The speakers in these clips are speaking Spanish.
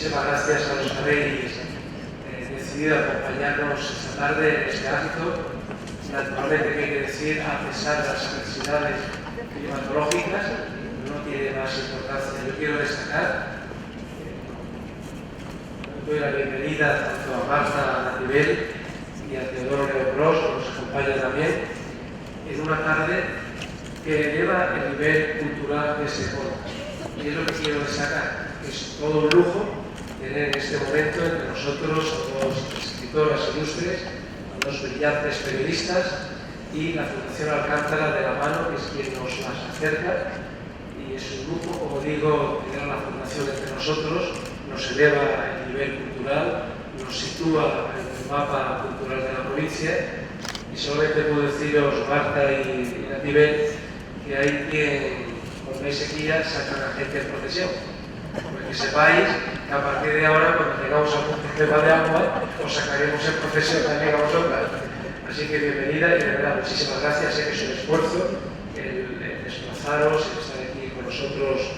muchísimas gracias a los que habéis decidido acompañarnos esta tarde en este acto. Naturalmente, que hay que decir, a pesar de las adversidades climatológicas, no tiene más importancia. Yo quiero destacar, doy la bienvenida tanto a Marta Natibel y a Teodoro Leobros, que nos acompaña también, en una tarde que eleva el nivel cultural de este foro. Y es lo que quiero destacar. Es todo un lujo tener en este momento entre nosotros a dos escritoras ilustres, a dos brillantes periodistas y la Fundación Alcántara de la mano, que es quien nos las acerca. Y es un lujo, como digo, tener a la Fundación entre nosotros, nos eleva el nivel cultural, nos sitúa en el mapa cultural de la provincia. Y solamente puedo deciros, Marta y Natibel, que hay quien, cuando hay sequía, sacan a gente en procesión. Porque que sepáis que a partir de ahora, cuando tengamos algún problema de agua, os sacaremos en procesión también a vosotras. Así que bienvenida y de verdad muchísimas gracias. Sé que es un esfuerzo el desplazaros, el estar aquí con nosotros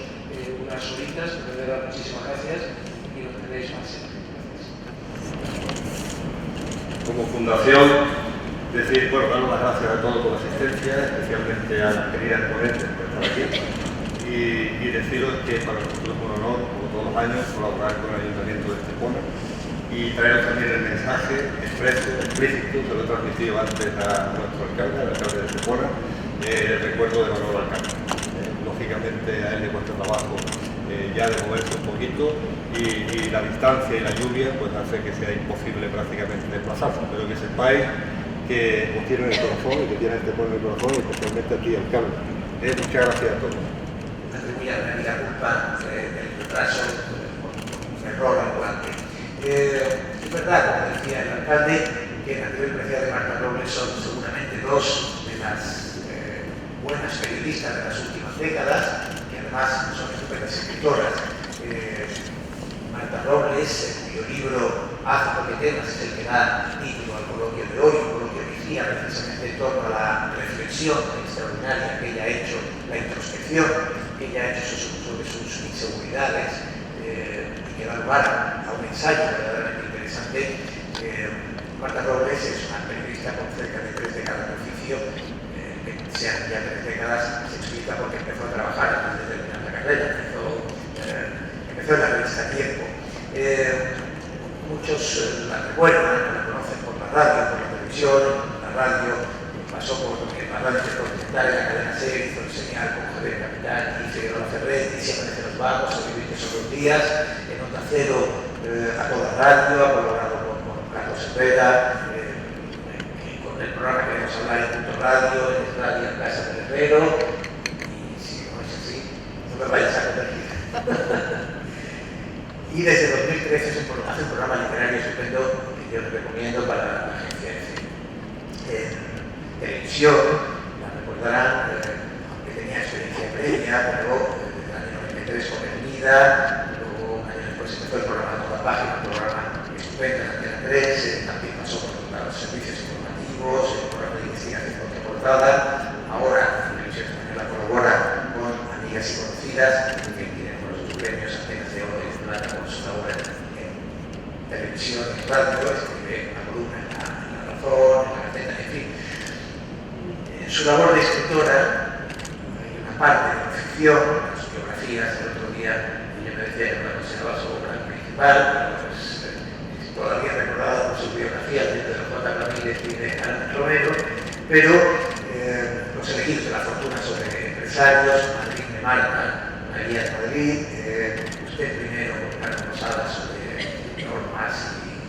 unas horitas. De verdad muchísimas gracias y lo tenéis más siempre. Como fundación, decir, bueno, daros las gracias a todos por la asistencia, especialmente a las queridas ponentes por estar aquí. Y deciros que para nosotros es un honor, como todos los años, colaborar con el Ayuntamiento de Estepona y traeros también el mensaje expreso, explícito, se lo he transmitido antes a nuestro alcalde, al alcalde de Estepona, el recuerdo de Manolo Alcántara. Lógicamente a él le cuesta trabajo ya de moverse un poquito y la distancia y la lluvia pues hace que sea imposible prácticamente desplazarse, pero que sepáis que os tienen el corazón y que tienen Estepona en el corazón, y especialmente a ti, alcalde. Muchas gracias a todos. La culpa del retraso por un error ambulante. Es verdad, como decía el alcalde, que en la nivel de Marta Robles son seguramente dos de las buenas periodistas de las últimas décadas, que además son estupendas escritoras. Marta Robles, cuyo libro Haz lo que temas, es el que da título al coloquio de hoy, un coloquio que gira precisamente en torno a la reflexión extraordinaria que ella ha hecho, la introspección que ella ha hecho sobre sus inseguridades, y que da lugar a un ensayo verdaderamente interesante. Marta Robles es una periodista con cerca de 3 décadas de oficio, que sean ya 3 décadas, se explica porque empezó a trabajar antes de terminar la carrera, empezó en la revista Tiempo. Muchos la recuerdan, la conocen por la radio, por la televisión. La radio pasó por la radio intercontinental en la cadena SER, hizo el señal con Javier Capitán y Figueroa Ferretti, siempre de los vagos, sobrevivientes sobre los días, en Onda Cero, a toda radio, ha colaborado con Carlos Herrera, con el programa que queremos hablar en Punto Radio, en Radio en Casa del Herrero, y si no es así, no me vayas a corregir. Y desde 2013 hace un programa literario estupendo que yo les recomiendo para la agencia en televisión. La recordarán, aunque tenía experiencia previa, pero desde el año 93 con Avenida, luego un año después empezó el programa Toda Página, un programa estupendo en Antena 3, también pasó por los servicios informativos, el programa de investigación contraportada. Ahora la televisión española colabora con Amigas y Conocidas, que tienen los premios Antenas de Oro y de Plata por su labor en televisión, en radio, escribe una columna en La Razón, en La Gaceta, en fin. En su labor de escritora hay una parte de la ficción, las biografías. El otro día ella me decía que no consideraba su obra principal, pues, todavía recordada por sus biografías de los J. Ramírez y de Ana Romero, pero los elegidos de la fortuna sobre empresarios, Madrid de Marta, María de Madrid, usted primero con Carlos Rosada sobre normas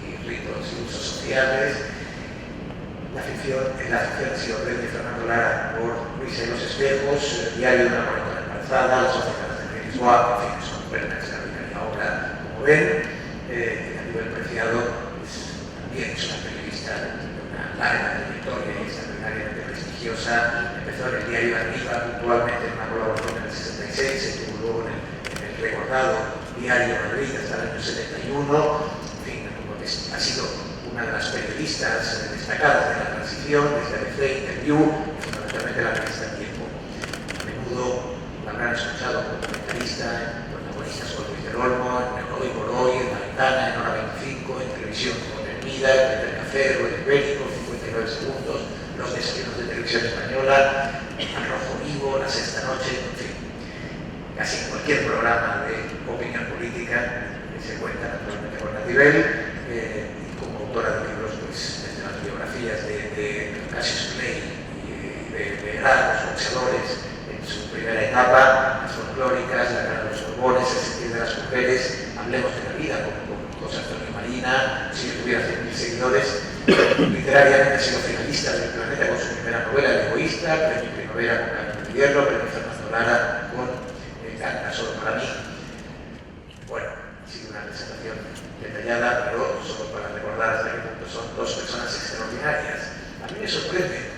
y ritos y usos sociales. La ficción ha sido de Fernando Lara por Luis de los Espejos, Diario de una Cuarentena Embarazada, Las Ofertas de Lisboa, en fin, es una buena extraordinaria obra, como ven. Natibel Preciado también es una periodista de una larga trayectoria y extraordinariamente prestigiosa. Empezó en el diario Arriba, puntualmente en una colaboración en el 66, se tuvo luego en el recordado Diario Madrid hasta el año 71. En fin, ha sido una de las periodistas destacadas de la transición, desde ABC, Interview, fundamentalmente la revista Tiempo. A menudo la habrán escuchado como comentarista, protagonistas con Luis del Olmo, en el Hoy por Hoy, en de Televisión Española, Al Rojo Vivo, La Sexta Noche, en fin, casi en cualquier programa de opinión política se cuenta naturalmente con Natibel, y como autora de libros, pues desde las biografías de Cassius Clay y de grandes boxeadores en su primera etapa, las folclóricas, la guerra de los Borbones, el sentir de las mujeres, Hablemos de la vida, con José Antonio Marina, si yo tuviera 100.000 seguidores, literariamente ha sido finalista del Planeta con su primera novela, El Egoísta, premio Primavera con Carmen de Hierro, premio Fernando Lara con Canta solo para mí. Bueno, ha sido una presentación detallada, pero solo para recordar hasta qué punto son dos personas extraordinarias. A mí me sorprende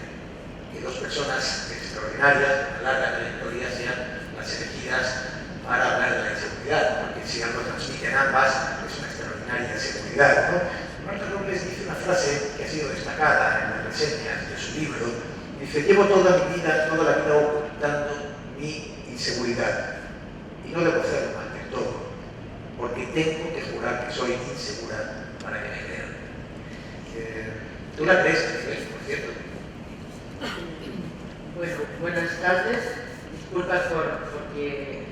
que dos personas extraordinarias, de una larga trayectoria, sean las elegidas para hablar de la inseguridad, porque si algo transmiten ambas, es una extraordinaria seguridad, ¿no? Marta Robles dice una frase que ha sido destacada en las reseñas de su libro, dice: llevo toda la vida ocultando mi inseguridad, y no debo hacerlo ante todo, porque tengo que jurar que soy insegura para que me crean. ¿Tú la crees, por cierto? Bueno, buenas tardes. Disculpas porque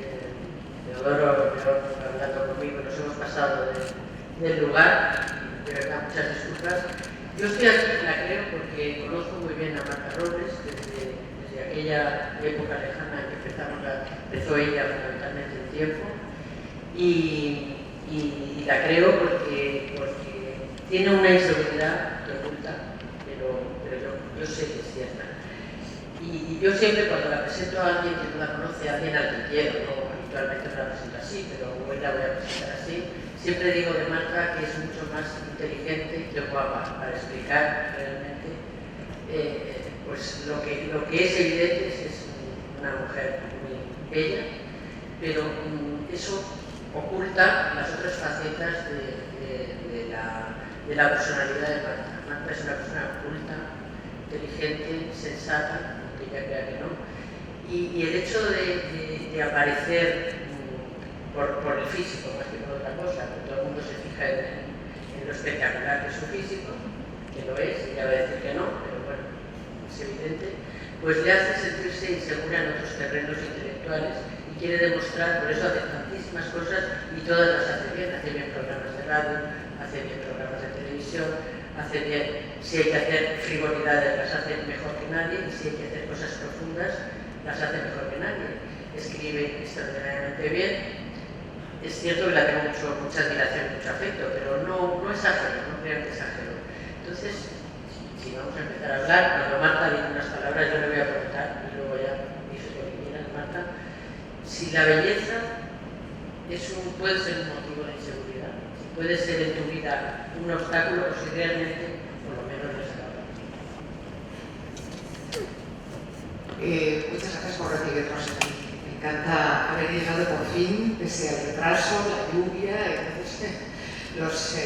Teodoro hablando conmigo, nos hemos pasado del lugar, de verdad, muchas disculpas. Yo estoy aquí, la creo, porque conozco muy bien a Marta Robles desde aquella época lejana en que empezó ella fundamentalmente el tiempo, y la creo porque tiene una inseguridad que oculta, pero yo sé que es cierta. Y yo siempre, cuando la presento a alguien que no la conoce, a alguien al que quiero, no habitualmente no la presento así, pero hoy la voy a presentar así, siempre digo de Marta que es mucho más inteligente que guapa para explicar realmente pues lo que es evidente es una mujer muy bella, pero eso oculta las otras facetas de la personalidad de Marta. Marta es una persona culta, inteligente, sensata, aunque ella crea que no, y el hecho de aparecer por el físico más que por otra cosa, porque todo el mundo se fija en lo espectacular que es su físico, que lo es, ella va a decir que no, pero bueno, es evidente, pues le hace sentirse insegura en otros terrenos intelectuales y quiere demostrar, por eso hace tantísimas cosas y todas las hace bien programas de radio, hace bien programas de televisión, hace bien, si hay que hacer frivolidades las hace mejor que nadie, y si hay que hacer cosas profundas las hace mejor que nadie. Escribe extraordinariamente bien. Es cierto que la tengo mucha admiración, mucho afecto, pero no exagero, no crean que exagero. Entonces, si vamos a empezar a hablar, cuando Marta dice unas palabras yo le voy a preguntar, y luego ya dices lo que quieras, Marta, si la belleza puede ser un motivo de inseguridad, si puede ser en tu vida un obstáculo, o si realmente, por lo menos, lo es ahora. Muchas gracias por recibirnos aquí. Me encanta haber llegado por fin, pese al retraso, la lluvia, los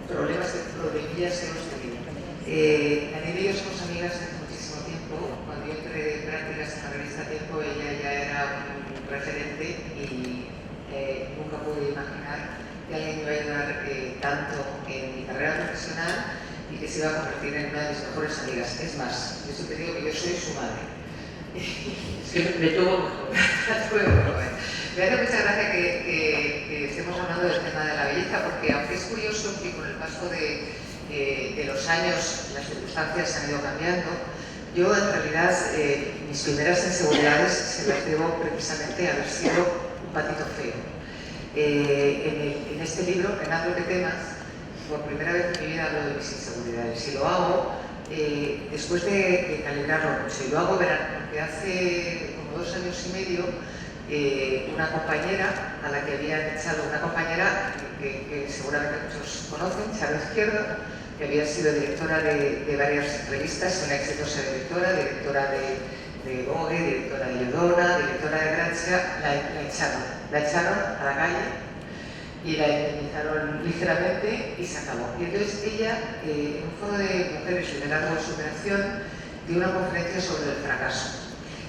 problemas problemillas que hemos tenido. Daniel y yo somos amigas hace muchísimo tiempo. Cuando yo entré de prácticas en la revista Tiempo, ella ya era un referente y nunca pude imaginar que alguien me iba a ayudar tanto en mi carrera profesional y que se iba a convertir en una de mis mejores amigas. Es más, yo siempre digo que yo soy su madre. Es que me tuvo mejor. Me hace mucha gracia que estemos hablando del tema de la belleza, porque aunque es curioso que con el paso de los años las circunstancias se han ido cambiando, yo en realidad mis primeras inseguridades se las debo precisamente a haber sido un patito feo. En este libro, en Hablo de temas, por primera vez en mi vida hablo de mis inseguridades, y lo hago después de calibrarlo mucho, y lo hago, verán, porque hace como 2 años y medio una compañera a la que habían echado, una compañera que seguramente muchos conocen, Charo Izquierdo, que había sido directora de varias revistas, una exitosa directora de Vogue, directora de Ledona, directora de Grazia, la echaron a la calle y la indemnizaron ligeramente y se acabó. Y entonces ella, en un foro de mujeres liderazgo de superación, dio una conferencia sobre el fracaso.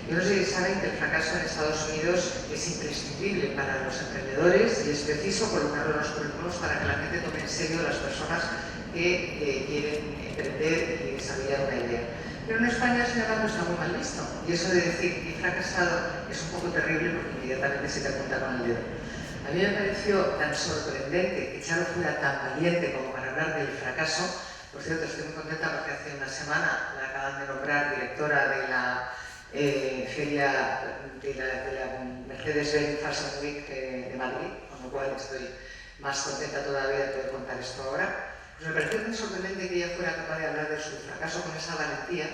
Yo no sé si saben que el fracaso en Estados Unidos es imprescindible para los emprendedores y es preciso colocarlo en los currículos para que la gente tome en serio a las personas que quieren emprender y desarrollar una idea. Pero en España, sin embargo, está muy mal visto. Y eso de decir que he fracasado es un poco terrible porque inmediatamente se te apunta con el dedo. A mí me pareció tan sorprendente que Charo fuera tan valiente como para hablar del fracaso. Por cierto, estoy muy contenta porque hace una semana la acaban de nombrar directora de la feria de la Mercedes-Benz Fashion Week de Madrid, con lo cual estoy más contenta todavía de poder contar esto ahora. Pues me pareció tan sorprendente que ella fuera capaz de hablar de su fracaso con esa valentía,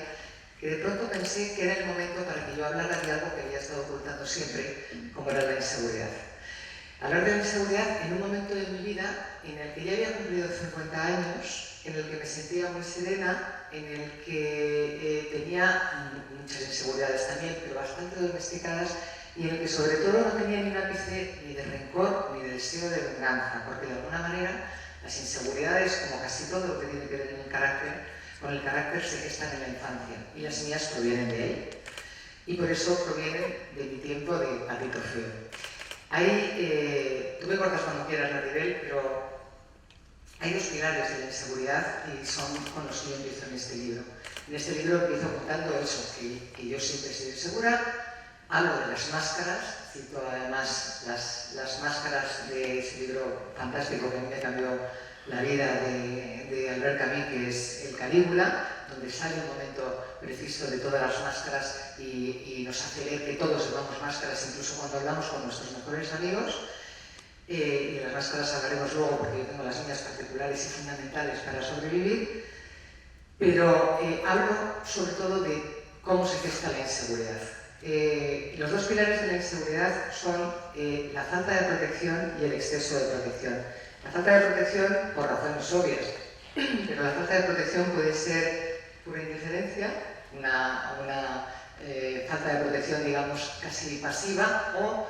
que de pronto pensé que era el momento para que yo hablara de algo que había estado ocultando siempre, como era la inseguridad. Hablar de la inseguridad en un momento de mi vida en el que ya había cumplido 50 años, en el que me sentía muy serena, en el que tenía muchas inseguridades también, pero bastante domesticadas, y en el que sobre todo no tenía ni un ápice ni de rencor ni de deseo de venganza, porque de alguna manera las inseguridades, como casi todo lo que tiene que ver con el carácter se gestan en la infancia, y las mías provienen de ahí, y por eso provienen de mi tiempo de patito feo. Tú me cortas cuando quieras, Maribel, pero hay dos pilares de la inseguridad y son con los que yo empiezo en este libro. En este libro empiezo contando eso, que yo siempre he sido insegura. Hablo de las máscaras, cito además las máscaras de ese libro fantástico que a mí me cambió la vida de Albert Camus, que es El Calígula, donde sale un momento preciso de todas las máscaras y nos hace ver que todos llevamos máscaras, incluso cuando hablamos con nuestros mejores amigos. Y de las máscaras hablaremos luego porque yo tengo las mías particulares y fundamentales para sobrevivir, pero hablo sobre todo de cómo se gesta la inseguridad. Los dos pilares de la inseguridad son la falta de protección y el exceso de protección. La falta de protección por razones obvias, pero la falta de protección puede ser pura indiferencia, una falta de protección, digamos, casi pasiva, o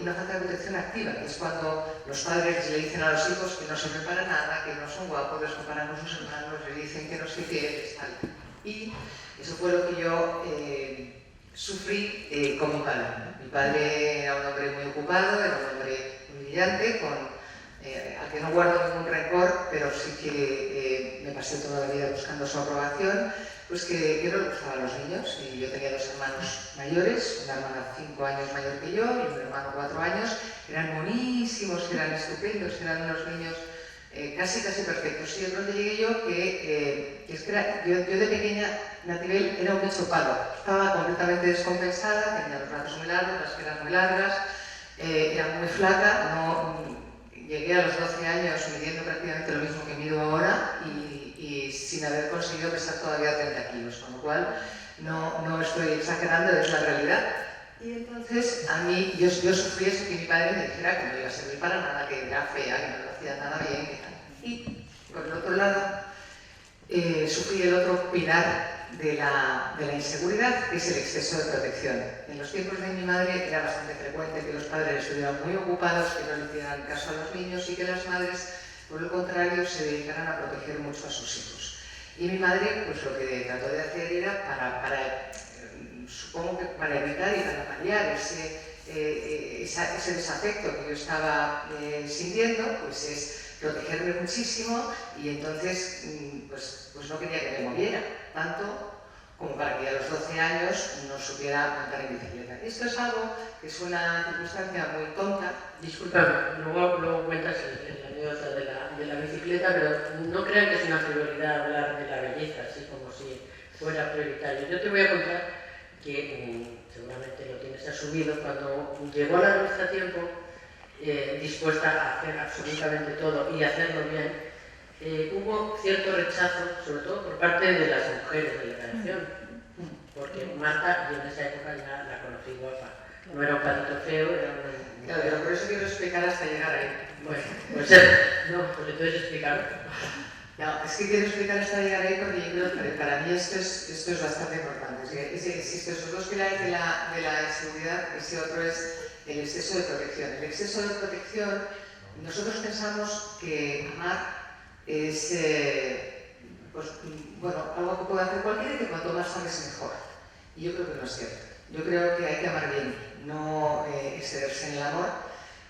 una falta de protección activa, que es cuando los padres le dicen a los hijos que no sirven para nada, que no son guapos, les comparan con sus hermanos, les dicen que no sé qué, tal. Y eso fue lo que yo sufrí con mi padre. Mi padre era un hombre muy ocupado, era un hombre muy brillante, al que no guardo ningún rencor, pero sí que me pasé toda la vida buscando su aprobación, pues que yo no le gustaba a los niños, y yo tenía dos hermanos mayores, una hermana 5 años mayor que yo y un hermano 4 años, eran buenísimos, eran estupendos, eran unos niños casi perfectos. Y de pronto llegué yo yo de pequeña, Natibel, era un bicho palo, estaba completamente descompensada, tenía los brazos muy largos, las piernas muy largas, era muy flaca, llegué a los 12 años midiendo prácticamente lo mismo que mido ahora y sin haber conseguido pesar todavía 30 kilos, con lo cual no estoy exagerando, es la realidad. Y entonces a mí, yo sufrí eso, que mi padre me dijera que no iba a servir para nada, que era fea, que no lo hacía nada bien, que tal. Y por el otro lado, sufrí el otro pilar de la inseguridad, que es el exceso de protección. En los tiempos de mi madre era bastante frecuente que los padres estuvieran muy ocupados, que no le hicieran caso a los niños y que las madres, por el contrario, se dedicaran a proteger mucho a sus hijos. Y mi madre, pues lo que trató de hacer era supongo que para evitar y para paliar ese desafecto que yo estaba sintiendo, pues es protegerme muchísimo, y entonces pues no quería que me moviera tanto como para que a los 12 años no supiera montar en bicicleta. Esto es algo que es una circunstancia muy tonta. Disculpa, luego cuentas la anécdota de la bicicleta, pero no crean que es una frivolidad hablar de la belleza, así como si fuera prioritario. Yo te voy a contar que seguramente lo tienes asumido, cuando llegó a la revista Tiempo, dispuesta a hacer absolutamente todo y hacerlo bien, hubo cierto rechazo, sobre todo por parte de las mujeres de la redacción, porque Marta, yo en esa época ya la conocí guapa, no era un patito feo, era una... Claro, pero por eso quiero explicar hasta llegar ahí. Bueno, pues entonces explicarlo. No, es que quiero explicar hasta llegar ahí porque yo creo que para mí esto es bastante importante. Existen esos dos pilares de la inseguridad, ese otro es el exceso de protección. El exceso de protección, nosotros pensamos que amar es algo que puede hacer cualquiera y que cuanto más ames mejor. Y yo creo que no es cierto. Yo creo que hay que amar bien, no excederse en el amor,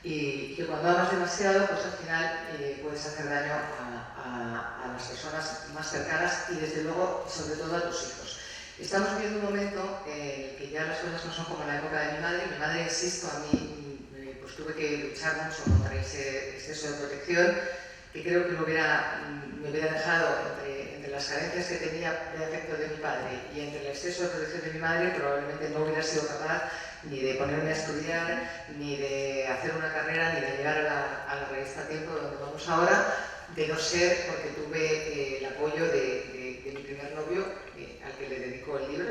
y que cuando amas demasiado, pues al final puedes hacer daño a a las personas más cercanas y desde luego, sobre todo a tus hijos. Estamos viviendo un momento en el que ya las cosas no son como en la época de mi madre. Mi madre, insisto, a mí pues tuve que luchar mucho contra ese exceso de protección, que creo que me hubiera dejado entre las carencias que tenía de afecto de mi padre y entre el exceso de protección de mi madre, probablemente no hubiera sido capaz ni de ponerme a estudiar, ni de hacer una carrera, ni de llegar a la revista Tiempo, donde vamos ahora, de no ser porque tuve el apoyo de mi primer novio, al que le dedico el libro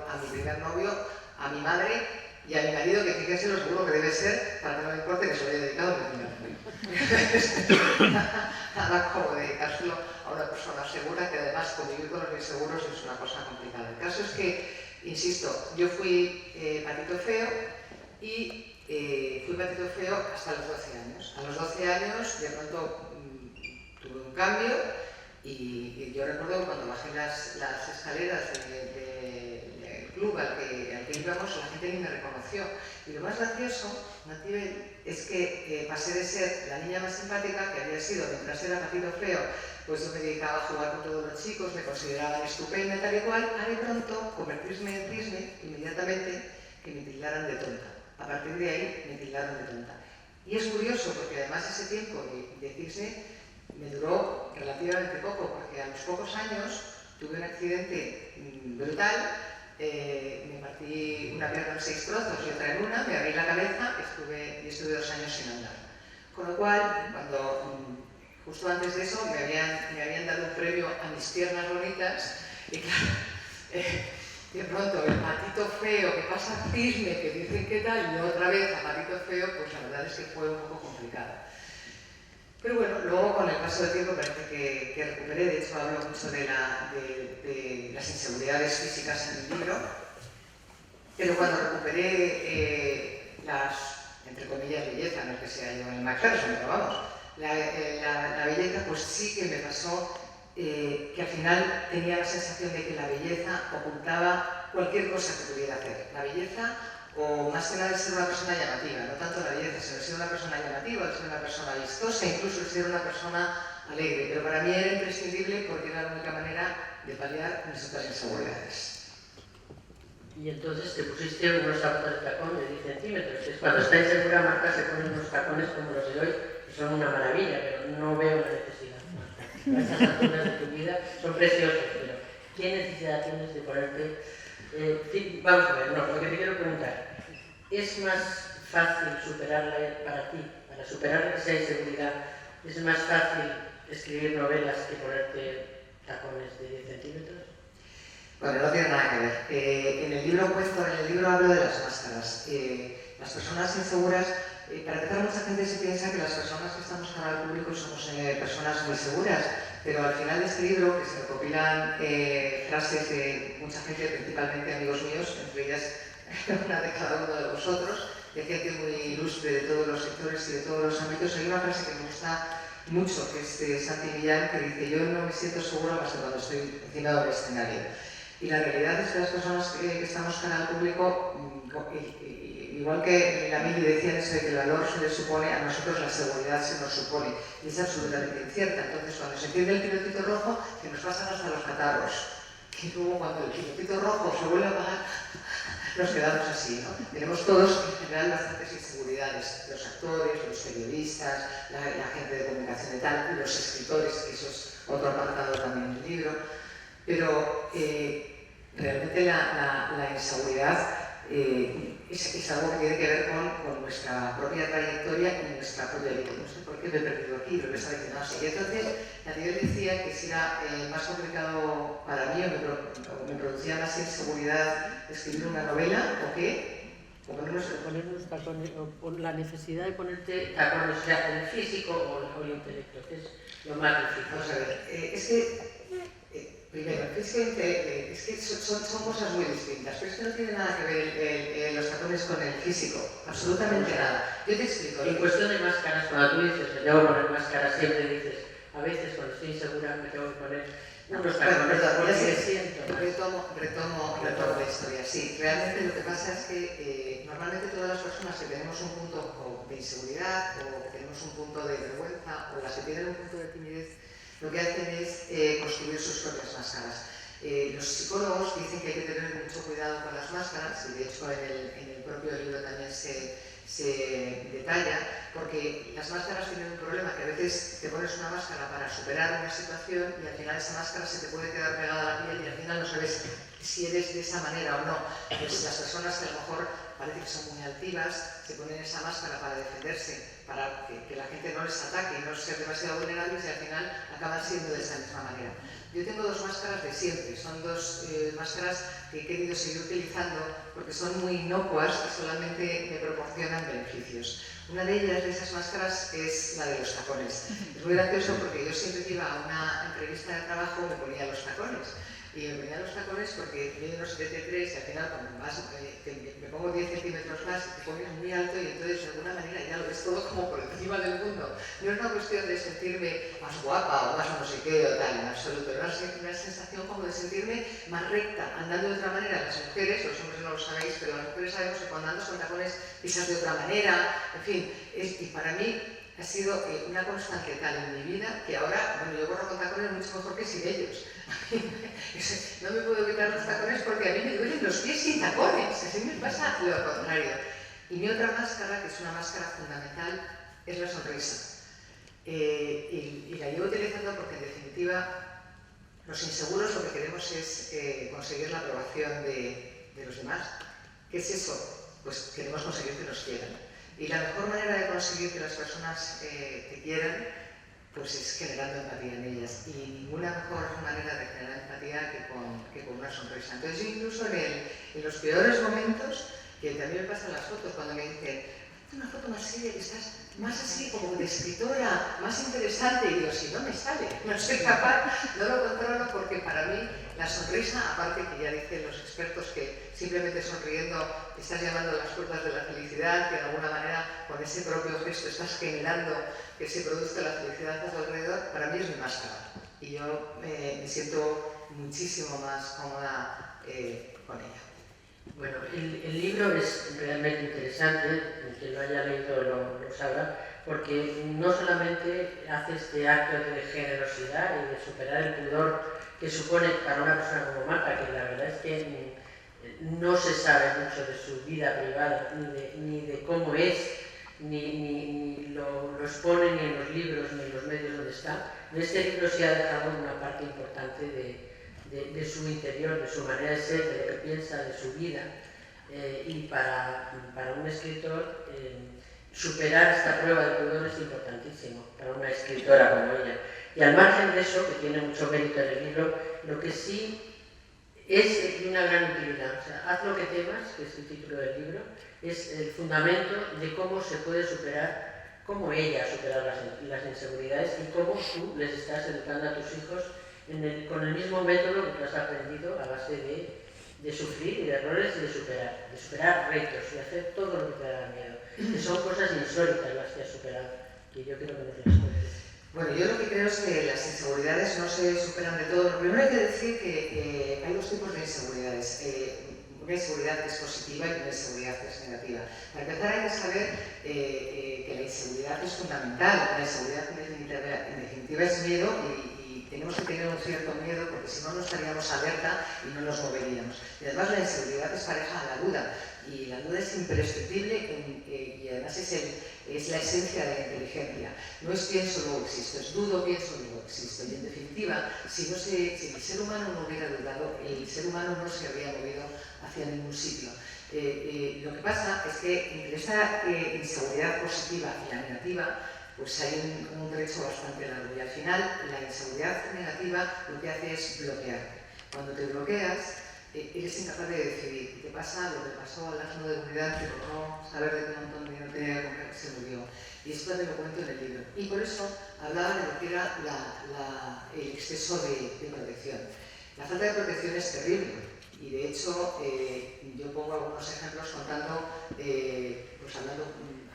a mi primer novio, a mi madre y a mi marido, que fíjense lo seguro que debe ser, para que no me importe que se lo haya dedicado a mi primer novio. Nada como dedicárselo a una persona segura, que además convivir con los inseguros es una cosa complicada. El caso es que, insisto, yo fui patito feo y fui patito feo hasta los 12 años. A los 12 años de pronto tuve un cambio y yo recuerdo que cuando bajé las escaleras del club al que íbamos, la gente ni me reconoció. Y lo más gracioso, Natibel, es que pasé de ser la niña más simpática que había sido mientras era patito feo, pues yo me dedicaba a jugar con todos los chicos, me consideraban estupenda, tal y cual, a de pronto convertirme en cisne inmediatamente, que me tildaran de tonta. A partir de ahí me tildaron de tonta. Y es curioso porque además ese tiempo de cisne me duró relativamente poco, porque a los pocos años tuve un accidente brutal, me partí una pierna en 6 trozos y otra en una, me abrí la cabeza y estuve 2 años sin andar. Con lo cual, cuando justo antes de eso me habían dado un premio a mis piernas bonitas, y claro, de pronto el patito feo que pasa a cisne, que dicen que tal, y otra vez a patito feo, pues la verdad es que fue un poco complicado. Pero bueno, luego con el paso del tiempo parece que recuperé. De hecho hablo mucho de las inseguridades físicas en el libro, pero cuando recuperé entre comillas, belleza, no es que sea yo el Macpherson, pero vamos, la belleza, pues sí que me pasó que al final tenía la sensación de que la belleza ocultaba cualquier cosa que pudiera hacer. La belleza, o más que nada el ser una persona llamativa, no tanto la belleza, sino el ser una persona llamativa, el ser una persona vistosa, incluso el ser una persona alegre. Pero para mí era imprescindible porque era la única manera de paliar mis otras inseguridades. Y entonces te pusiste unos zapatos de tacón de 10 centímetros. Es cuando está insegura, Marta se pone unos tacones como los de hoy, que son una maravilla, pero no veo la necesidad. A estas alturas de tu vida son preciosos, pero ¿qué necesidad tienes de ponerte? Vamos a ver, no, lo que te quiero preguntar, ¿es más fácil superarla para ti, para superar esa inseguridad? ¿Es más fácil escribir novelas que ponerte tacones de 10 centímetros? Bueno, no tiene nada que ver. En el libro hablo de las máscaras. Las personas inseguras, para empezar, mucha gente se piensa que las personas que estamos cara al público somos personas muy seguras, pero al final de este libro, que se recopilan frases de mucha gente, principalmente amigos míos, entre ellas una de cada uno de vosotros, de gente muy ilustre de todos los sectores y de todos los ámbitos, hay una frase que me gusta mucho, que es de Santi Millán, que dice: yo no me siento segura más que cuando estoy encima del escenario. Y la realidad es que las personas que estamos cara al público, igual que la Mili decía eso de que el valor se le supone, a nosotros la seguridad se nos supone, y es absolutamente incierta. Entonces, cuando se enciende el pilotito rojo, que nos pasan hasta los catarros, y luego cuando el pilotito rojo se vuelve a apagar, nos quedamos así, ¿no? Tenemos todos, en general, bastantes inseguridades, los actores, los periodistas, la gente de comunicación y tal, los escritores, que eso es otro apartado también del libro. Pero realmente la inseguridad es algo que tiene que ver con nuestra propia trayectoria y nuestra propia vida. No sé por qué me he perdido aquí, pero me estaba diciendo así. Y entonces, Natibel decía que si era más complicado para mí o me producía más inseguridad escribir una novela, ¿o qué? O ponernos tacones, o la necesidad de ponerte tacones, o sea, el físico o el intelecto, que es lo más difícil. Vamos a ver, es que primero, es que son cosas muy distintas, pero es que no tiene nada que ver los tacones con el físico, absolutamente nada. Yo te explico. En cuestión de máscaras, cuando tú dices que tengo que poner máscaras, siempre dices, a veces cuando estoy insegura me tengo que poner unos tacones, porque me siento. Retomo la historia. Sí, realmente lo que pasa es que normalmente todas las personas que tenemos un punto de inseguridad o que tenemos un punto de vergüenza o las que tienen un punto de timidez, lo que hacen es construir sus propias máscaras. Los psicólogos dicen que hay que tener mucho cuidado con las máscaras, y de hecho en el propio libro también se detalla, porque las máscaras tienen un problema, que a veces te pones una máscara para superar una situación y al final esa máscara se te puede quedar pegada a la piel y al final no sabes si eres de esa manera o no. Pues las personas que a lo mejor parece que son muy altivas se ponen esa máscara para defenderse, para que la gente no les ataque y no ser demasiado vulnerables, y al final acaban siendo de esa misma manera. Yo tengo dos máscaras de siempre, son dos máscaras que he querido seguir utilizando porque son muy inocuas y solamente me proporcionan beneficios. Una de ellas, de esas máscaras, es la de los tacones. Es muy gracioso porque yo siempre que iba a una entrevista de trabajo me ponía los tacones. Y me ponía los tacones porque yo no soy de 73 y al final cuando vas, me pongo 10 centímetros más y te pones muy alto y entonces de alguna manera ya lo ves todo como por encima del mundo. No es una cuestión de sentirme más guapa o más no sé qué o tal, en absoluto. Es una sensación como de sentirme más recta, andando de otra manera. Las mujeres, los hombres no lo sabéis, pero las mujeres sabemos que cuando andas con tacones pisas de otra manera, en fin. Y para mí ha sido una constante tal en mi vida que ahora, bueno, yo corro con tacones mucho mejor que sin ellos. No me puedo quitar los tacones porque a mí me duelen los pies sin tacones. Así me pasa lo contrario. Y mi otra máscara, que es una máscara fundamental, es la sonrisa. Y la llevo utilizando porque en definitiva los inseguros lo que queremos es conseguir la aprobación de los demás. ¿Qué es eso? Pues queremos conseguir que nos quieran. Y la mejor manera de conseguir que las personas te quieran, pues es generando empatía en ellas. Y ninguna mejor manera de generar empatía que con una sonrisa. Entonces yo incluso en los peores momentos, que también me pasan las fotos, cuando me dicen, hazte una foto más seria, que estás más así como de escritora, más interesante, y digo, si no me sale, no soy capaz, no lo controlo, porque para mí la sonrisa, aparte que ya dicen los expertos que simplemente sonriendo estás llamando a las puertas de la felicidad, que de alguna manera con ese propio gesto estás generando que se produzca la felicidad a tu alrededor, para mí es mi máscara. Y yo me siento muchísimo más cómoda con ella. Bueno, el libro es realmente interesante, el que lo haya leído lo sabrá, porque no solamente hace este acto de generosidad y de superar el pudor que supone para una persona como Marta, que la verdad es que no se sabe mucho de su vida privada, ni de cómo es, ni lo expone ni en los libros ni en los medios donde está. En este libro sí ha dejado una parte importante de su interior, de su manera de ser, de lo que piensa, de su vida. Y para un escritor superar esta prueba de pudor es importantísimo, para una escritora como ella. Y al margen de eso, que tiene mucho mérito en el libro, lo que sí es de una gran utilidad. O sea, haz lo que temas, que es el título del libro, es el fundamento de cómo se puede superar, cómo ella ha superado las inseguridades y cómo tú les estás educando a tus hijos con el mismo método que tú has aprendido a base de sufrir y de errores y de superar retos y hacer todo lo que te da miedo. Que son cosas insólitas las que has superado, que yo creo que nos las cuentes. Bueno, yo lo que creo es que las inseguridades no se superan de todo. Lo primero hay que decir que hay dos tipos de inseguridades. Una inseguridad que es positiva y una inseguridad que es negativa. Para empezar hay que saber que la inseguridad es fundamental. La inseguridad en definitiva es miedo y tenemos que tener un cierto miedo porque si no, no estaríamos alerta y no nos moveríamos. Y además la inseguridad es pareja a la duda y la duda es imprescindible y además es la esencia de la inteligencia. No es pienso, luego existo, es dudo, pienso, luego existo. Y en definitiva, si el ser humano no hubiera dudado, el ser humano no se habría movido hacia ningún sitio. Lo que pasa es que entre esta inseguridad positiva y la negativa, pues hay un trecho bastante largo. Y al final, la inseguridad negativa lo que hace es bloquearte. Cuando te bloqueas, eres incapaz de decidir. Te pasa lo que pasó al asno de unidad, que por no saber de qué montón de dinero tenía que comer, se murió. Y esto te lo cuento en el libro. Y por eso hablaba de lo que era el exceso de protección. La falta de protección es terrible. Y de hecho, yo pongo algunos ejemplos contando, pues hablando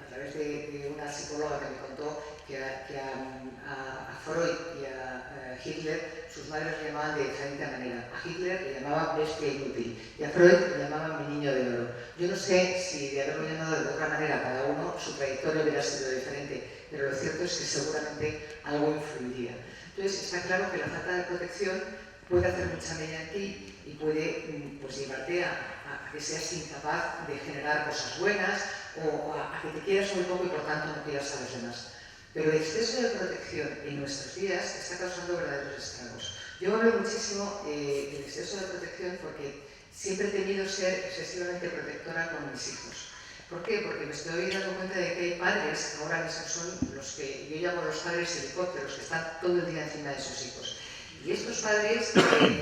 a través de una psicóloga que me contó que a Freud y a Hitler sus madres le llamaban de diferente manera. A Hitler le llamaban bestia inútil y a Freud le llamaban mi niño de oro. Yo no sé si de haberlo llamado de otra manera cada uno su trayectoria hubiera sido diferente, pero lo cierto es que seguramente algo influiría. Entonces está claro que la falta de protección puede hacer mucha media en ti y puede pues, llevarte a que seas incapaz de generar cosas buenas o a que te quieras muy poco y por tanto no quieras a los demás. Pero el exceso de protección en nuestros días está causando verdaderos estragos. Yo hablo muchísimo del exceso de protección porque siempre he temido ser excesivamente protectora con mis hijos. ¿Por qué? Porque me estoy dando cuenta de que hay padres, ahora mismo son los que yo llamo los padres helicópteros, que están todo el día encima de sus hijos. Y estos padres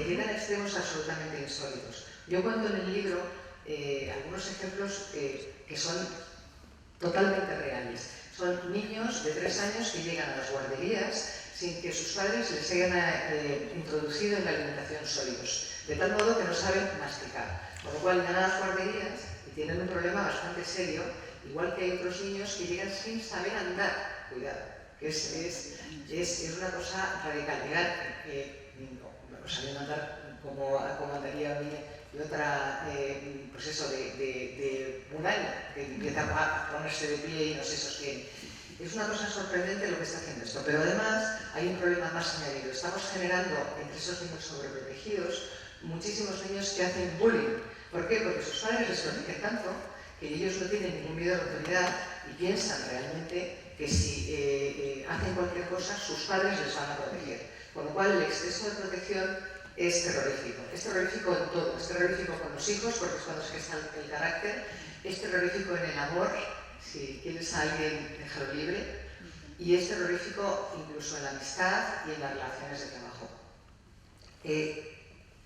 llegan a extremos absolutamente insólitos. Yo cuento en el libro algunos ejemplos que son totalmente reales. Son niños de 3 años que llegan a las guarderías sin que sus padres les hayan introducido en la alimentación sólidos, de tal modo que no saben masticar. Con lo cual llegan a las guarderías y tienen un problema bastante serio, igual que hay otros niños que llegan sin saber andar. Cuidado, que es una cosa radical. Llegan, no saben andar como andaría y otra, pues eso, de un año, que empieza a ponerse de pie y no se sostiene. Es una cosa sorprendente lo que está haciendo esto, pero además hay un problema más añadido. Estamos generando entre esos niños sobreprotegidos muchísimos niños que hacen bullying. ¿Por qué? Porque sus padres les protegen tanto que ellos no tienen ningún miedo a la autoridad y piensan realmente que si hacen cualquier cosa, sus padres les van a proteger. Con lo cual el exceso de protección es terrorífico. Es terrorífico en todo. Es terrorífico con los hijos, porque es cuando se gesta el carácter. Es terrorífico en el amor, si quieres a alguien, déjalo libre. Y es terrorífico incluso en la amistad y en las relaciones de trabajo.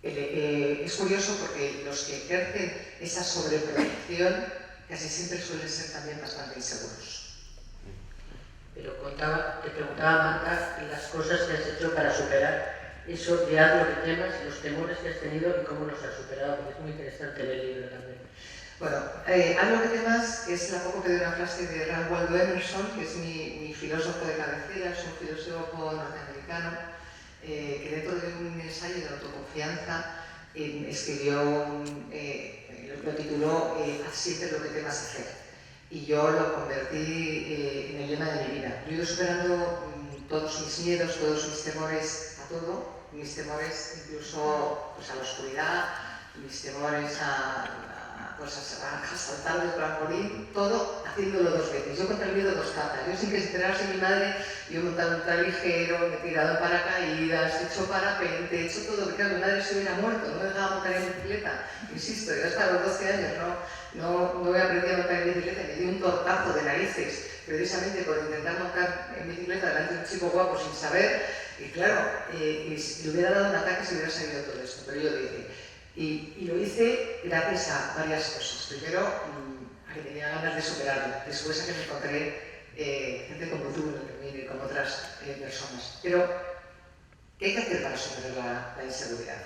Es curioso porque los que ejercen esa sobreprotección casi siempre suelen ser también bastante inseguros. Pero te preguntaba Marta las cosas que has hecho para superar eso de algo que temas, los temores que has tenido y cómo los has superado, porque es muy interesante el libro también. Bueno, algo que temas es la poco que de una frase de Ralph Waldo Emerson, que es mi filósofo de cabecera, es un filósofo norteamericano, que dentro de un ensayo de autoconfianza escribió, lo tituló Haz siempre lo que temas hacer. Y yo lo convertí en el lema de mi vida. Yo he ido superando todos mis miedos, todos mis temores a todo, mis temores incluso pues, a la oscuridad, mis temores a saltar del trampolín, todo haciéndolo 2 veces. Yo contra el miedo 2 capas. Yo sin que se enterase mi madre, yo he montado un ligero, me he tirado en paracaídas, he hecho parapente, he hecho todo, porque claro, mi madre se hubiera muerto, no me dejaba montar en bicicleta. Insisto, yo hasta los 12 años no he aprendido a montar en bicicleta, me di un tortazo de narices, precisamente por intentar montar en bicicleta delante de un chico guapo sin saber, y claro, le hubiera dado un ataque si hubiera salido todo esto, pero yo lo hice. Y lo hice gracias a varias cosas. Primero, a que tenía ganas de superarlo. Después a que me encontré gente como tú en el camino y como otras personas. Pero, ¿qué hay que hacer para superar la inseguridad?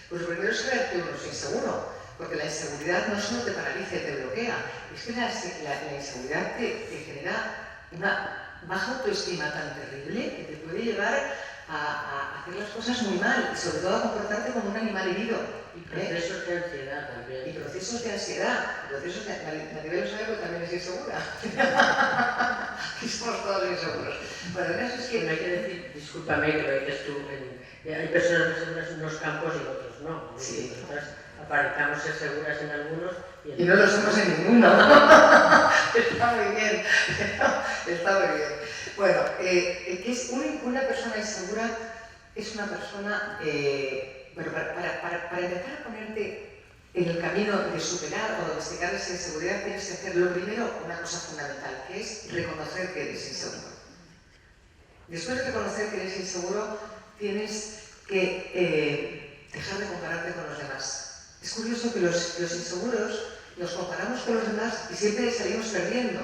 Pues lo primero es saber que uno es inseguro, porque la inseguridad no solo te paraliza y te bloquea, es que la inseguridad te genera una baja autoestima tan terrible que te puede llevar a hacer las cosas muy mal y sobre todo a comportarte como un animal herido. Y procesos de ansiedad también. Y procesos de ansiedad. Maribel Osaego también es insegura. Y somos todos inseguros. Bueno, el caso es que... No hay que decir, discúlpame que lo dices tú, hay personas inseguras en unos campos y en otros no. Sí. Nosotras aparentamos ser seguras en algunos y no lo somos en ninguno. Está muy bien. Está muy bien. Bueno, que es una persona insegura es una persona... Bueno, para empezar a ponerte en el camino de superar o domesticar esa inseguridad, tienes que hacer lo primero una cosa fundamental, que es reconocer que eres inseguro. Después de reconocer que eres inseguro, tienes que dejar de compararte con los demás. Es curioso que los inseguros nos comparamos con los demás y siempre salimos perdiendo.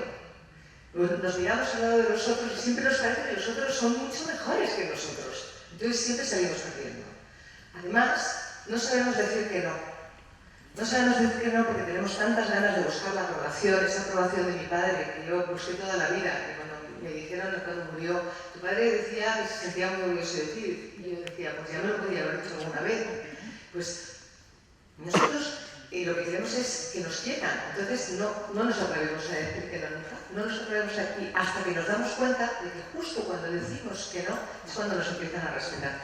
Nos miramos al lado de los otros y siempre nos parece que los otros son mucho mejores que nosotros. Entonces siempre salimos perdiendo. Además, no sabemos decir que no. No sabemos decir que no porque tenemos tantas ganas de buscar la aprobación, esa aprobación de mi padre, que yo busqué toda la vida, que cuando me dijeron cuando murió, tu padre decía que se sentía muy orgulloso de ti, y yo decía, pues ya me lo podía haber dicho alguna vez. Pues nosotros lo que queremos es que nos quieran. Entonces no nos atrevemos a decir que no nos atrevemos aquí hasta que nos damos cuenta de que justo cuando decimos que no es cuando nos empiezan a respetar.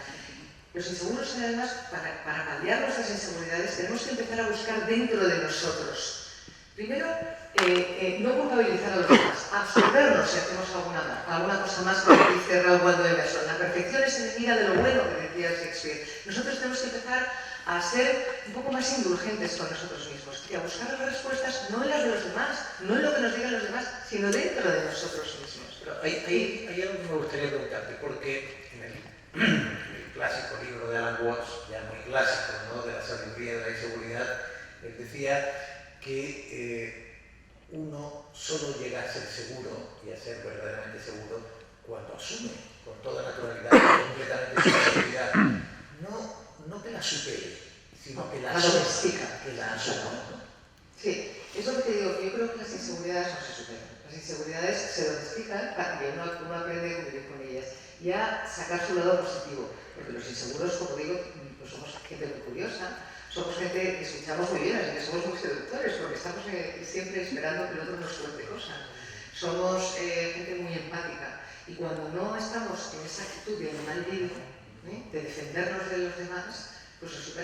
Los inseguros, además, para cambiar nuestras inseguridades, tenemos que empezar a buscar dentro de nosotros. Primero, no culpabilizar a los demás, absorbernos si hacemos alguna cosa más, como dice Ralph Waldo Emerson. La perfección es enemiga de lo bueno, que decía Shakespeare. Nosotros tenemos que empezar a ser un poco más indulgentes con nosotros mismos y a buscar las respuestas no en las de los demás, no en lo que nos digan los demás, sino dentro de nosotros mismos. Pero hay algo que me gustaría preguntarte, porque en el clásico libro de Alan Watts, ya muy clásico, ¿no?, de la sabiduría de la inseguridad, él decía que uno solo llega a ser seguro y a ser verdaderamente seguro cuando asume con toda naturalidad y completamente su seguridad. No que la supere, sino que la domestica, que la asuma, ¿no? Sí, es lo que te digo, que yo creo que las inseguridades no se superan. Las inseguridades se domestican para que uno aprende a convivir con ellas y a sacar su lado positivo. Porque los inseguros, como digo, pues somos gente muy curiosa, somos gente que escuchamos muy bien, así que somos muy seductores, porque estamos siempre esperando que el otro nos cuente cosas. Somos gente muy empática. Y cuando no estamos en esa actitud de animal vivo, de defendernos de los demás, pues resulta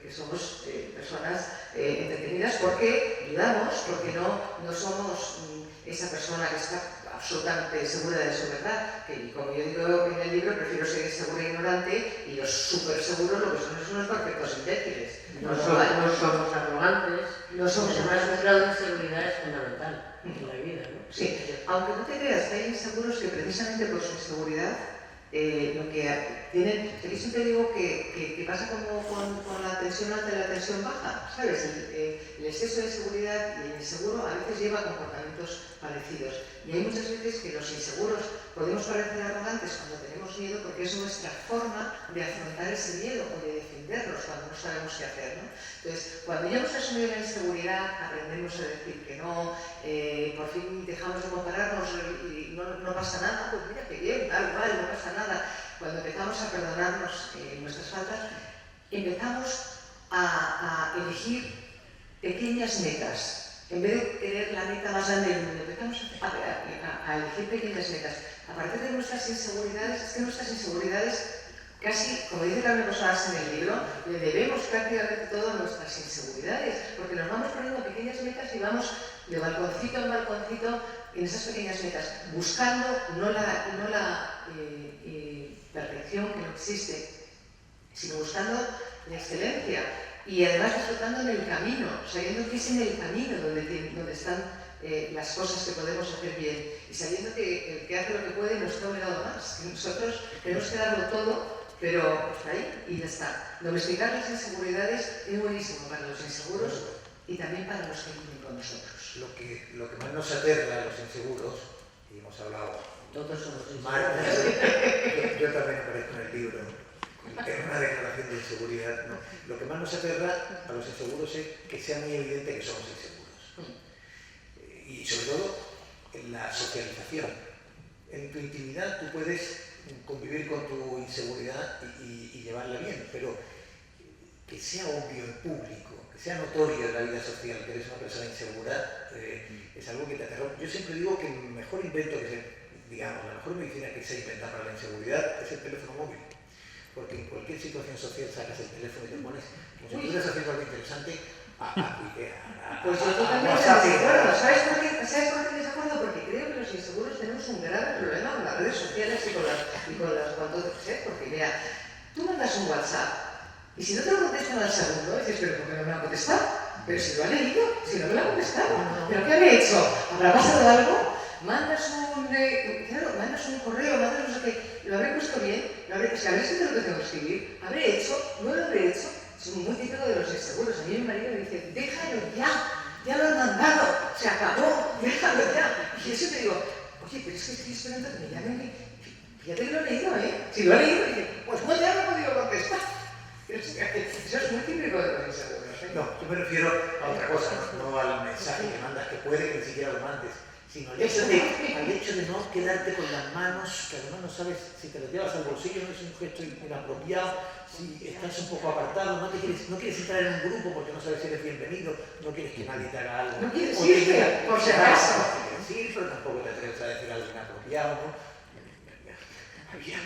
que somos personas entretenidas porque dudamos, porque no somos esa persona que está absolutamente segura de su verdad, que como yo digo en el libro, prefiero ser segura e ignorante, y los súper seguros lo que son unos perfectos imbéciles. No somos arrogantes, no somos además un grado de inseguridad es fundamental en la vida, ¿no? Sí, aunque no te creas que hay inseguros que precisamente por su inseguridad lo que tienen, yo siempre digo que pasa como con la tensión alta y la tensión baja, ¿sabes? El exceso de seguridad y el inseguro a veces lleva a comportamientos parecidos. Y hay muchas veces que los inseguros podemos parecer arrogantes cuando tenemos miedo, porque es nuestra forma de afrontar ese miedo o de defendernos cuando no sabemos qué hacer, ¿no? Entonces, cuando ya hemos asumido la inseguridad, aprendemos a decir que no, por fin dejamos de compararnos y no pasa nada, pues mira que bien, tal cual, no pasa nada. Cuando empezamos a perdonarnos nuestras faltas, empezamos a elegir pequeñas metas. En vez de querer la meta más grande del mundo, empezamos a elegir pequeñas metas. A partir de nuestras inseguridades, es que nuestras inseguridades, casi, como dice Carmen Posadas en el libro, le debemos prácticamente todo a nuestras inseguridades, porque nos vamos poniendo pequeñas metas y vamos de balconcito en balconcito en esas pequeñas metas, buscando no la perfección, que no existe, sino buscando la excelencia. Y además disfrutando en el camino, sabiendo que es en el camino donde están las cosas que podemos hacer bien, y sabiendo que el que hace lo que puede no está obligado más, que nosotros tenemos que darlo todo, pero está ahí y ya está. Domesticar las inseguridades es buenísimo para los inseguros y también para los que viven con nosotros. Lo que más nos aterra a los inseguros, y hemos hablado, todos somos Marta, yo también aparezco en el libro, es una declaración de inseguridad, ¿no? Lo que más nos aterra a los inseguros es que sea muy evidente que somos inseguros. Y sobre todo en la socialización. En tu intimidad tú puedes convivir con tu inseguridad y llevarla bien, pero que sea obvio en público, que sea notorio en la vida social que eres una persona insegura, es algo que te aterra. Yo siempre digo que el mejor invento la mejor medicina que se inventa para la inseguridad es el teléfono móvil. Porque en cualquier situación social sacas el teléfono y te pones, como si estuvieras haciendo algo interesante, pues yo totalmente de acuerdo. ¿Sabes por qué desacuerdo? Porque creo que los inseguros tenemos un grave problema con las redes sociales y con las cuantos de porque mira, tú mandas un WhatsApp y si no te lo contestan al segundo, dices, pero ¿por qué no me lo ha contestado? Pero si lo ha leído, si no me lo ha contestado, ¿pero qué habré hecho? ¿Habrá pasado algo? Mandas un correo, mandas no sé qué, lo habré puesto bien, habré escrito lo que tengo que escribir, habré hecho, no lo habré hecho. Es muy típico de los inseguros. A mí mi marido me dice, déjalo ya lo han mandado, se acabó, déjalo ya. Y yo siempre digo, oye, pero es que estoy esperando que me llamen, fíjate que lo he leído, ¿eh? Si lo he leído, dice, pues no, ya no he podido contestar. Eso es muy típico de los inseguros, ¿eh? No, yo me refiero a otra cosa, no al mensaje que mandas, que puede que ni siquiera lo mandes, sino al hecho de no quedarte con las manos, que además no sabes si te las llevas al bolsillo, no es un gesto inapropiado, si estás un poco apartado, no quieres entrar en un grupo porque no sabes si eres bienvenido, no quieres que nadie te haga algo. No quieres irte, por si acaso. No quieres ir, pero tampoco te atreves a decir algo inapropiado, ¿no? Había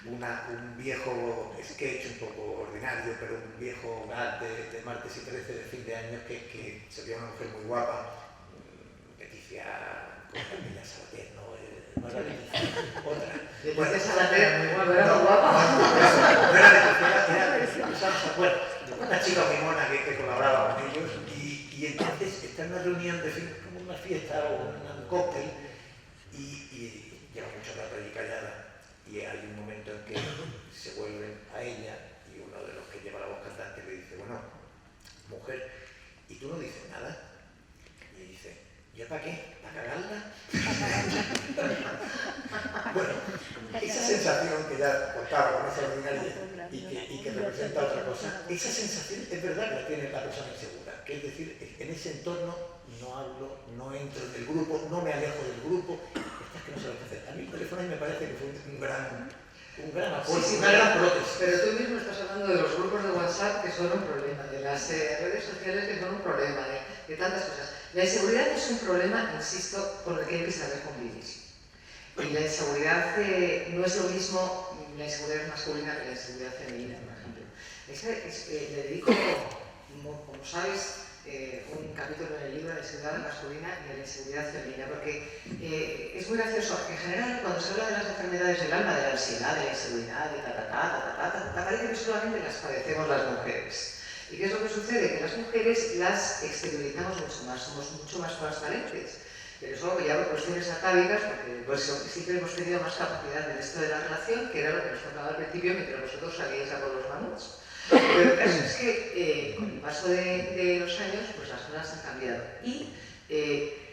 un viejo sketch un poco ordinario, pero un viejo gag de martes y 13 de fin de año que se veía una mujer muy guapa, Leticia Camila Sabater, no era Leticia, otra. Leticia Sabater, muy guapa, era muy guapa. No era Leticia, bueno, una chica muy mona que colaboraba con ellos y entonces está en una reunión de fin, como una fiesta o un cóctel y lleva mucho rato allí callada. Y hay un momento en que se vuelven a ella y uno de los que lleva la voz cantante le dice, bueno, mujer, ¿y tú no dices nada? Y dice, ¿yo para qué? ¿Para cagarla? Bueno, esa sensación que ya contaba con esa ordinaria y que representa otra cosa, esa sensación es verdad que la tiene la persona insegura, que es decir, en ese entorno no hablo, no entro en el grupo, no me alejo del grupo, es que no sé lo que hacer. A mí el teléfono me parece que fue un gran apoyo, sí, una gran protesta. Pero tú mismo estás hablando de los grupos de WhatsApp que son un problema, de las redes sociales que son un problema, de tantas cosas. La inseguridad es un problema, insisto, con el que hay que saber convivir. Y la inseguridad no es lo mismo la inseguridad masculina que la inseguridad femenina, por ejemplo. Le dedico, como sabes, un capítulo en el libro de la inseguridad masculina y de la inseguridad femenina, porque es muy gracioso. En general, cuando se habla de las enfermedades del alma, de la ansiedad, de la inseguridad, de parece que solamente las padecemos las mujeres. ¿Y qué es lo que sucede? Que las mujeres las exteriorizamos mucho más, somos mucho más transparentes. Pero eso ya por cuestiones atávicas, porque pues, siempre hemos tenido más capacidad del resto de la relación, que era lo que nos contaba al principio, mientras vosotros salíais a por los mamuts. Pero el caso es que con el paso de los años, pues las cosas han cambiado. Y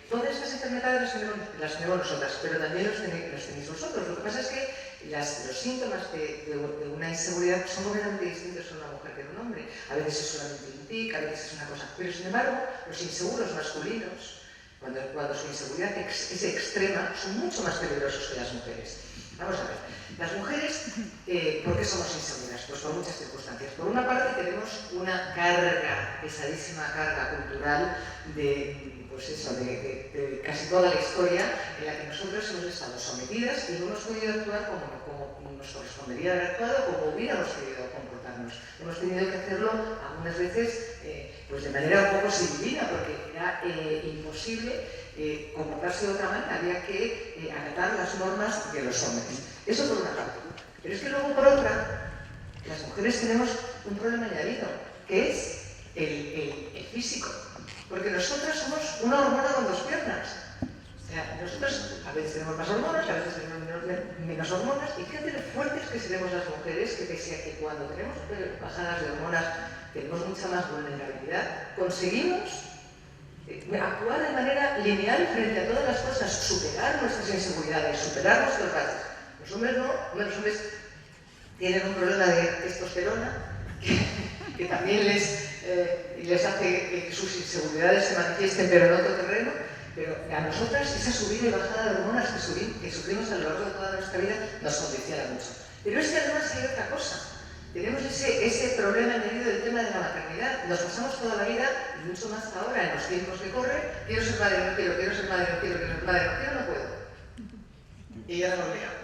todas estas enfermedades las tenemos nosotras, pero también los tenéis vosotros. Lo que pasa es que los síntomas de una inseguridad son completamente distintos en una mujer que en un hombre. A veces es solamente un tic, a veces es una cosa. Pero sin embargo, los inseguros masculinos, cuando su inseguridad es extrema, son mucho más peligrosos que las mujeres. Vamos a ver, las mujeres, ¿por qué somos inseguras? Pues por muchas circunstancias. Por una parte tenemos una carga, pesadísima carga cultural de casi toda la historia en la que nosotros hemos estado sometidas y no hemos podido actuar como nos correspondería haber actuado, como hubiéramos querido comportarnos. Hemos tenido que hacerlo algunas veces pues de manera un poco civilina, porque era imposible comportarse de otra manera, había que acatar las normas de los hombres. Eso por una parte. Pero es que luego por otra, las mujeres tenemos un problema añadido, que es el físico. Porque nosotras somos una hormona con dos piernas. O sea, nosotros a veces tenemos más hormonas, a veces tenemos menos hormonas, y fíjate lo fuertes que seremos las mujeres, que pese a que cuando tenemos bajadas de hormonas tenemos mucha más vulnerabilidad, conseguimos actuar de manera lineal frente a todas las cosas, superar nuestras inseguridades, superar nuestros gastos. Los hombres no, los hombres tienen un problema de testosterona que también les hace que sus inseguridades se manifiesten, pero en otro terreno. Pero a nosotras esa subida y bajada de hormonas que sufrimos a lo largo de toda nuestra vida nos condiciona mucho. Pero es que además hay otra cosa. Tenemos ese problema añadido del tema de la maternidad. Nos pasamos toda la vida, y mucho más ahora en los tiempos que corren, quiero ser madre, no quiero ser madre, no quiero ser madre, no quiero, no puedo. Y ya nos liamos.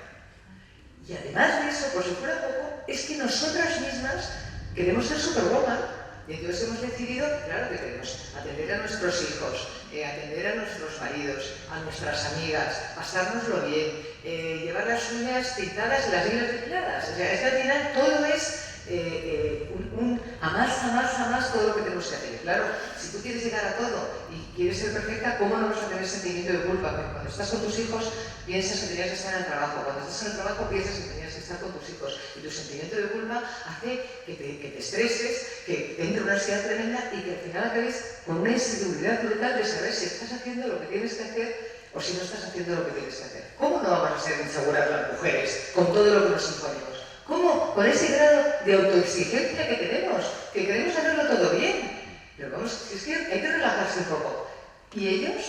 Y además de eso, por si fuera poco, es que nosotras mismas queremos ser superwoman. Y entonces hemos decidido, claro que queremos atender a nuestros hijos, atender a nuestros maridos, a nuestras amigas, pasárnoslo bien, llevar las uñas pintadas y las uñas depiladas. O sea, es que al final todo es a más todo lo que tenemos que hacer. Claro, si tú quieres llegar a todo y quieres ser perfecta, ¿cómo no vas a tener sentimiento de culpa? Porque cuando estás con tus hijos piensas que tenías que estar en el trabajo, cuando estás en el trabajo piensas que tenías que estar con tus hijos, y tu sentimiento de culpa hace que te estreses, que te entre una ansiedad tremenda y que al final acabes con una inseguridad brutal de saber si estás haciendo lo que tienes que hacer o si no estás haciendo lo que tienes que hacer. ¿Cómo no vamos a ser inseguras las mujeres con todo lo que nos imponemos? ¿Cómo? Con ese grado de autoexigencia que queremos hacerlo todo bien. Pero vamos, es que hay que relajarse un poco. Y ellos,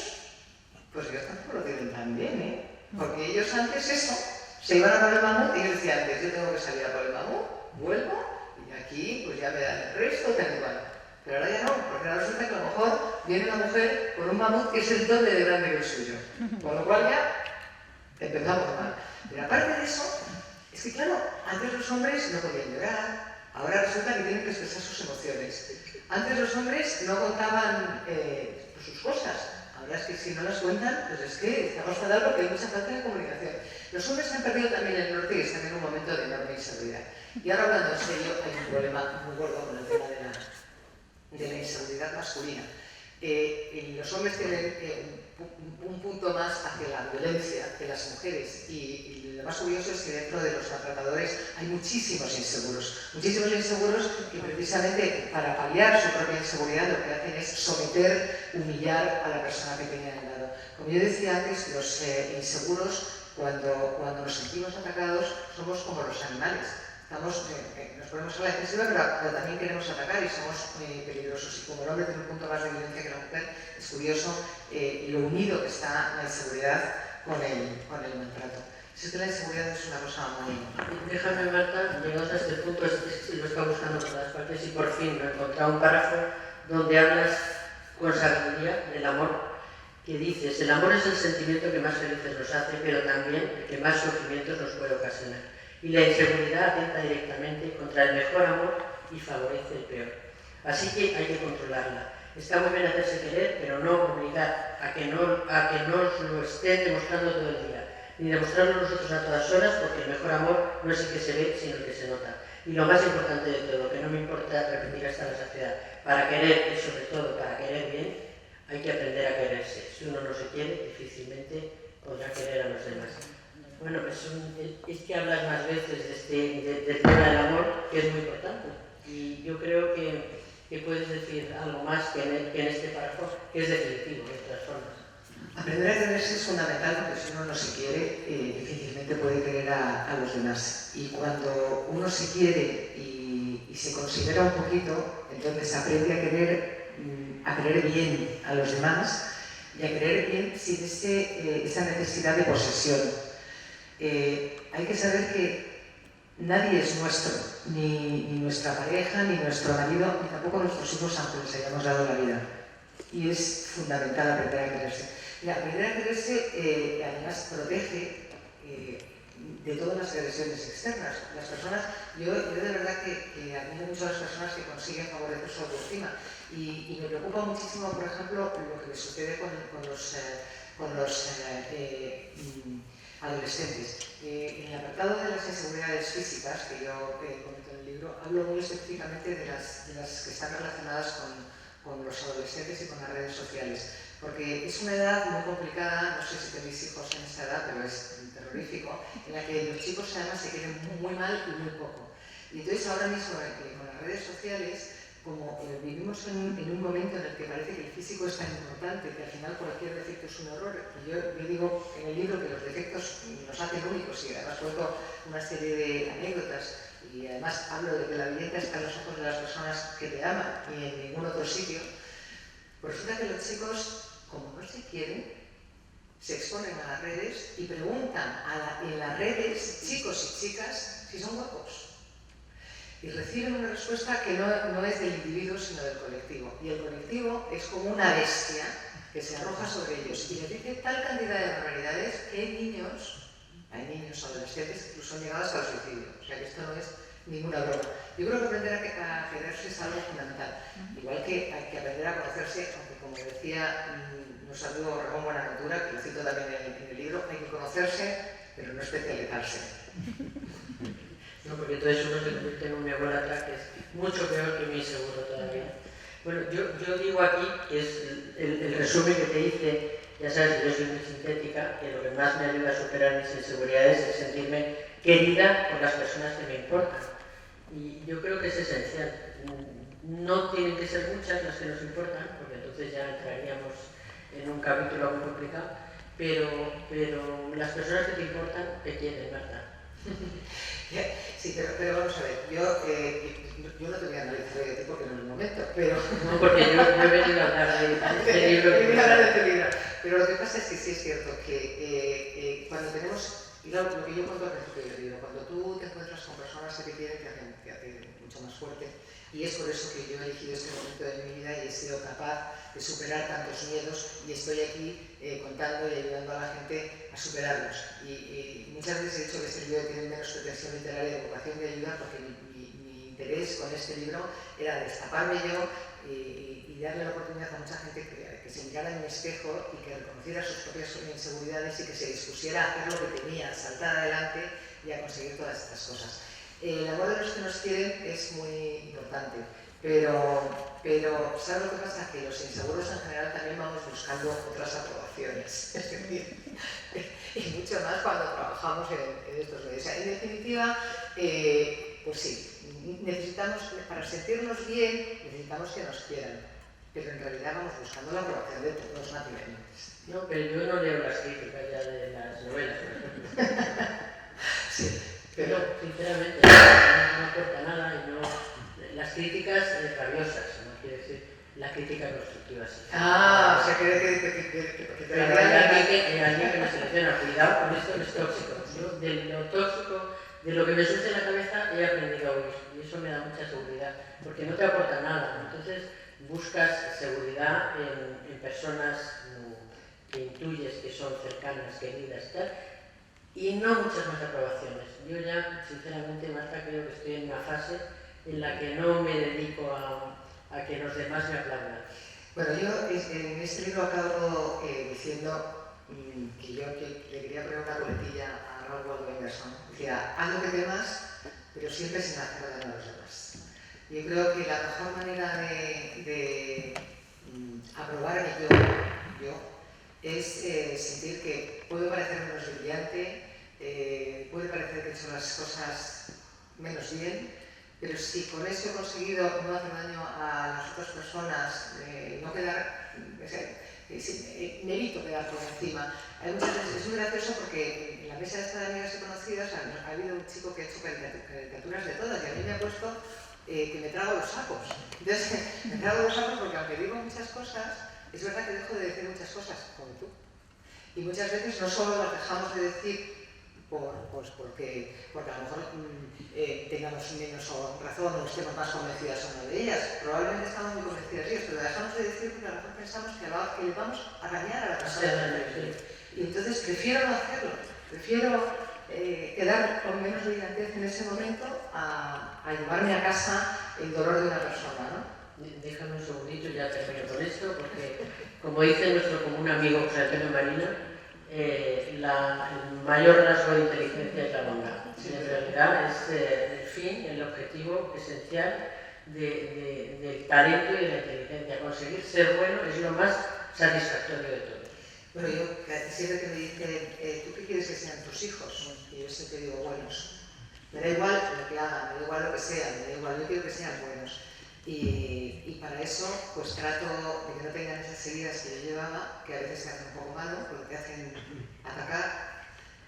Pues ellos tampoco lo tienen tan bien, ¿eh? Porque ellos antes eso, se iban a por el mamut y yo decía antes, yo tengo que salir a por el mamut, vuelvo y aquí pues ya me dan el resto, tal igual. Pero ahora ya no, porque ahora resulta que a lo mejor viene una mujer con un mamut que es el doble de grande que el suyo. Con lo cual ya empezamos mal. Pero aparte de eso, es que claro, antes los hombres no podían llorar, ahora resulta que tienen que expresar sus emociones. Antes los hombres no contaban sus cosas. Ahora es que si no las cuentan, pues es que estamos fatal porque hay mucha falta de comunicación. Los hombres se han perdido también en el norte y están en un momento de enorme inseguridad. Y ahora hablando en serio, hay un problema muy gordo con el tema de la inseguridad masculina. Los hombres tienen un punto más hacia la violencia que las mujeres y lo más curioso es que dentro de los maltratadores hay muchísimos inseguros que precisamente para paliar su propia inseguridad lo que hacen es someter, humillar a la persona que tiene al lado. Como yo decía antes, los inseguros cuando nos sentimos atacados somos como los animales. Nos ponemos a la defensiva, pero también queremos atacar y somos peligrosos. Y como el hombre tiene un punto más de violencia que la mujer, es curioso lo unido que está la inseguridad con el maltrato. Es que la inseguridad es una cosa muy... Déjame, Marta, llegados a este punto, lo está buscando por todas partes y por fin me he encontrado un párrafo donde hablas con sabiduría del amor, que dices, el amor es el sentimiento que más felices nos hace, pero también el que más sufrimientos nos puede ocasionar. Y la inseguridad atenta directamente contra el mejor amor y favorece el peor. Así que hay que controlarla. Está muy bien hacerse querer, pero no obligar a que nos lo estén demostrando todo el día, ni demostrarlo nosotros a todas horas, porque el mejor amor no es el que se ve, sino el que se nota. Y lo más importante de todo, que no me importa repetir hasta la saciedad, para querer y sobre todo para querer bien, hay que aprender a quererse. Si uno no se quiere, difícilmente podrá querer a los demás. Bueno, es que hablas más veces del tema del amor, que es muy importante. Y yo creo que puedes decir algo más que en este párrafo, que es definitivo, de todas formas. Aprender a quererse es fundamental porque si uno no se quiere, difícilmente puede querer a los demás. Y cuando uno se quiere y se considera un poquito, entonces aprende a querer bien a los demás y a querer bien sin esa necesidad de posesión. Hay que saber que nadie es nuestro, ni nuestra pareja, ni nuestro marido, ni tampoco nuestros hijos, aunque les hayamos dado la vida. Y es fundamental aprender a quererse. Y aprender a quererse además protege de todas las agresiones externas. Las personas, yo de verdad que admiro mucho a las personas que consiguen favorecer su autoestima. Y me preocupa muchísimo, por ejemplo, lo que le sucede con los adolescentes. En el apartado de las inseguridades físicas, que yo comento en el libro, hablo muy específicamente de las que están relacionadas con los adolescentes y con las redes sociales. Porque es una edad muy complicada, no sé si tenéis hijos en esta edad, pero es terrorífico, en la que los chicos además se quieren muy mal y muy poco. Y entonces ahora mismo con las redes sociales, como vivimos en un momento en el que parece que el físico es tan importante, que al final cualquier defecto es un error, y yo digo en el libro que los defectos nos hacen únicos y además cuento una serie de anécdotas y además hablo de que la belleza está en los ojos de las personas que te aman y en ningún otro sitio, pues resulta que los chicos, como no se quieren, se exponen a las redes y preguntan en las redes, chicos y chicas, si son guapos. Y reciben una respuesta que no es del individuo, sino del colectivo. Y el colectivo es como una bestia que se arroja sobre ellos y les dice tal cantidad de barbaridades que hay niños adolescentes que incluso han llegado hasta el suicidio. O sea que esto no es ninguna broma. Yo creo que aprender a quererse es algo fundamental. Igual que hay que aprender a conocerse, aunque como decía nuestro amigo Ramón Buenaventura, que lo cito también en el libro, hay que conocerse, pero no especializarse. No, porque entonces uno se convierte en un ególatra que es mucho peor que mi inseguro todavía. Bueno, yo digo aquí, que es el resumen que te hice, ya sabes que yo soy muy sintética, que lo que más me ayuda a superar mis inseguridades es sentirme querida por las personas que me importan. Y yo creo que es esencial. No tienen que ser muchas las que nos importan, porque entonces ya entraríamos en un capítulo muy complicado, pero las personas que te importan te quieren, Marta. Sí, pero vamos a ver, yo no te voy a analizar de ti porque no es el momento, pero... No, porque yo he venido a hablar de este libro. He venido a hablar de este libro. Pero lo que pasa es que sí es cierto que cuando tenemos, y lo que yo cuento al principio del libro, cuando tú te encuentras con personas que te quieren, te hacen mucho más fuerte. Y es por eso que yo he elegido este momento de mi vida y he sido capaz de superar tantos miedos y estoy aquí contando y ayudando a la gente a superarlos. Y muchas veces he dicho que este libro tiene menos pretensión literaria de vocación de ayuda porque mi interés con este libro era destaparme yo y darle la oportunidad a mucha gente que se mirara en mi espejo y que reconociera sus propias inseguridades y que se dispusiera a hacer lo que tenía, a saltar adelante y a conseguir todas estas cosas. El amor de los que nos quieren es muy importante, pero ¿sabes lo que pasa? Que los inseguros en general también vamos buscando otras aprobaciones, es decir, y mucho más cuando trabajamos en estos medios. O sea, en definitiva, pues sí, necesitamos, para sentirnos bien, necesitamos que nos quieran, pero en realidad vamos buscando la aprobación de todos naturalmente. No, pero yo no leo las críticas ya de las novelas, por ejemplo. Sí. Pero, sinceramente, no aporta nada y no... Las críticas rabiosas, ¿no? Quiere decir, la crítica constructiva. Sí. Ah, o sea, que pero hay alguien que me selecciona. Cuidado con esto, es tóxico. Yo, de lo tóxico, de lo que me sucede en la cabeza, he aprendido a huir. Y eso me da mucha seguridad, porque no te aporta nada. Entonces, buscas seguridad en personas que intuyes que son cercanas, queridas y tal, y no muchas más aprobaciones. Yo ya, sinceramente, Marta, creo que estoy en una fase en la que no me dedico a que los demás me aplaudan. Bueno, yo en este libro acabo diciendo que yo le quería poner una coletilla a Ralph Waldo Emerson. Decía, haz lo que temas, pero siempre sin hacer daño a los demás. Yo creo que la mejor manera de aprobar mi yo es sentir que puedo parecer menos brillante, puede parecer que he hecho las cosas menos bien, pero si con eso he conseguido no hacer daño a las otras personas, no quedar, me evito quedar por encima. Muchas veces es muy gracioso porque en la mesa esta de amigas y conocidas ha habido un chico que ha hecho caricaturas de todas y a mí me ha puesto que me trago los sacos. Entonces, me trago los sacos porque aunque digo muchas cosas, es verdad que dejo de decir muchas cosas, como tú. Y muchas veces no solo las dejamos de decir porque a lo mejor tengamos menos razón o estemos más convencidas o no de ellas. Probablemente estamos muy convencidas de ellas, pero dejamos de decir porque a lo mejor pensamos que le vamos a dañar a la persona. Y entonces prefiero no hacerlo, prefiero quedar con menos brillantez en ese momento a llevarme a casa el dolor de una persona, ¿no? Déjame un segundito y ya termino con esto, porque como dice nuestro común amigo José Antonio Marina, el mayor rasgo de inteligencia es la bondad. En realidad es el fin, el objetivo esencial del talento y de la inteligencia. Conseguir ser bueno es lo más satisfactorio de todo. Bueno, yo siempre que me dicen, ¿tú qué quieres que sean tus hijos? Y yo siempre digo, buenos. Me da igual lo que hagan, me da igual lo que sean, me da igual, yo quiero que sean buenos. Y para eso, pues trato de que no tengan esas heridas que yo llevaba, que a veces se hacen un poco malo, porque te hacen atacar.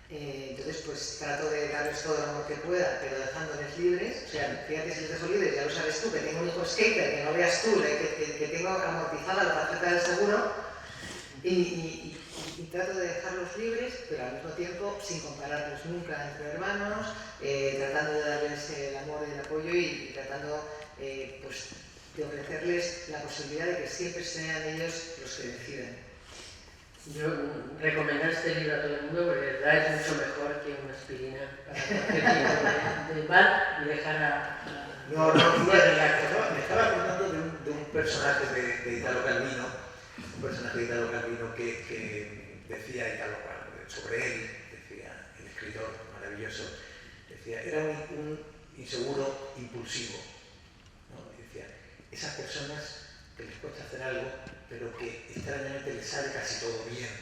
Entonces, pues trato de darles todo el amor que pueda, pero dejándoles libres. O sea, fíjate si les dejo libres, ya lo sabes tú, que tengo un hijo skater, que no veas tú, que tengo amortizada la tarjeta del seguro. Y trato de dejarlos libres, pero al mismo tiempo sin compararlos nunca entre hermanos, tratando de darles el amor y el apoyo y tratando pues, de ofrecerles la posibilidad de que siempre sean ellos los que decidan. Yo recomendar este libro a todo el mundo porque de verdad es mucho mejor que una aspirina para cualquier tipo de mal y dejar a No, me estaba acordando de un personaje de Italo Calvino, que decía Italo Calvino, sobre él, decía el escritor maravilloso, decía, era un inseguro impulsivo, ¿no? Y decía, esas personas que les cuesta hacer algo, pero que extrañamente les sale casi todo bien.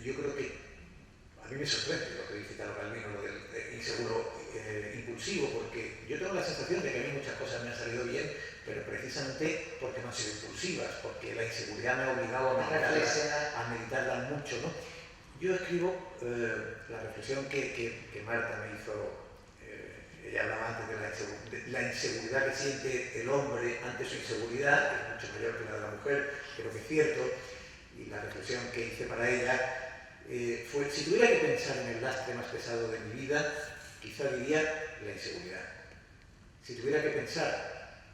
Yo creo que a mí me sorprende lo que dice Italo Calvino, lo del inseguro impulsivo, porque yo tengo la sensación de que a mí muchas cosas me han salido bien, pero precisamente porque no han sido impulsivas, porque la inseguridad me ha obligado a meditarlas mucho, ¿no? Yo escribo la reflexión que Marta me hizo, ella hablaba antes de la inseguridad que siente el hombre ante su inseguridad, que es mucho mayor que la de la mujer, creo que es cierto, y la reflexión que hice para ella fue, si tuviera que pensar en el lastre más pesado de mi vida, quizá diría la inseguridad. Si tuviera que pensar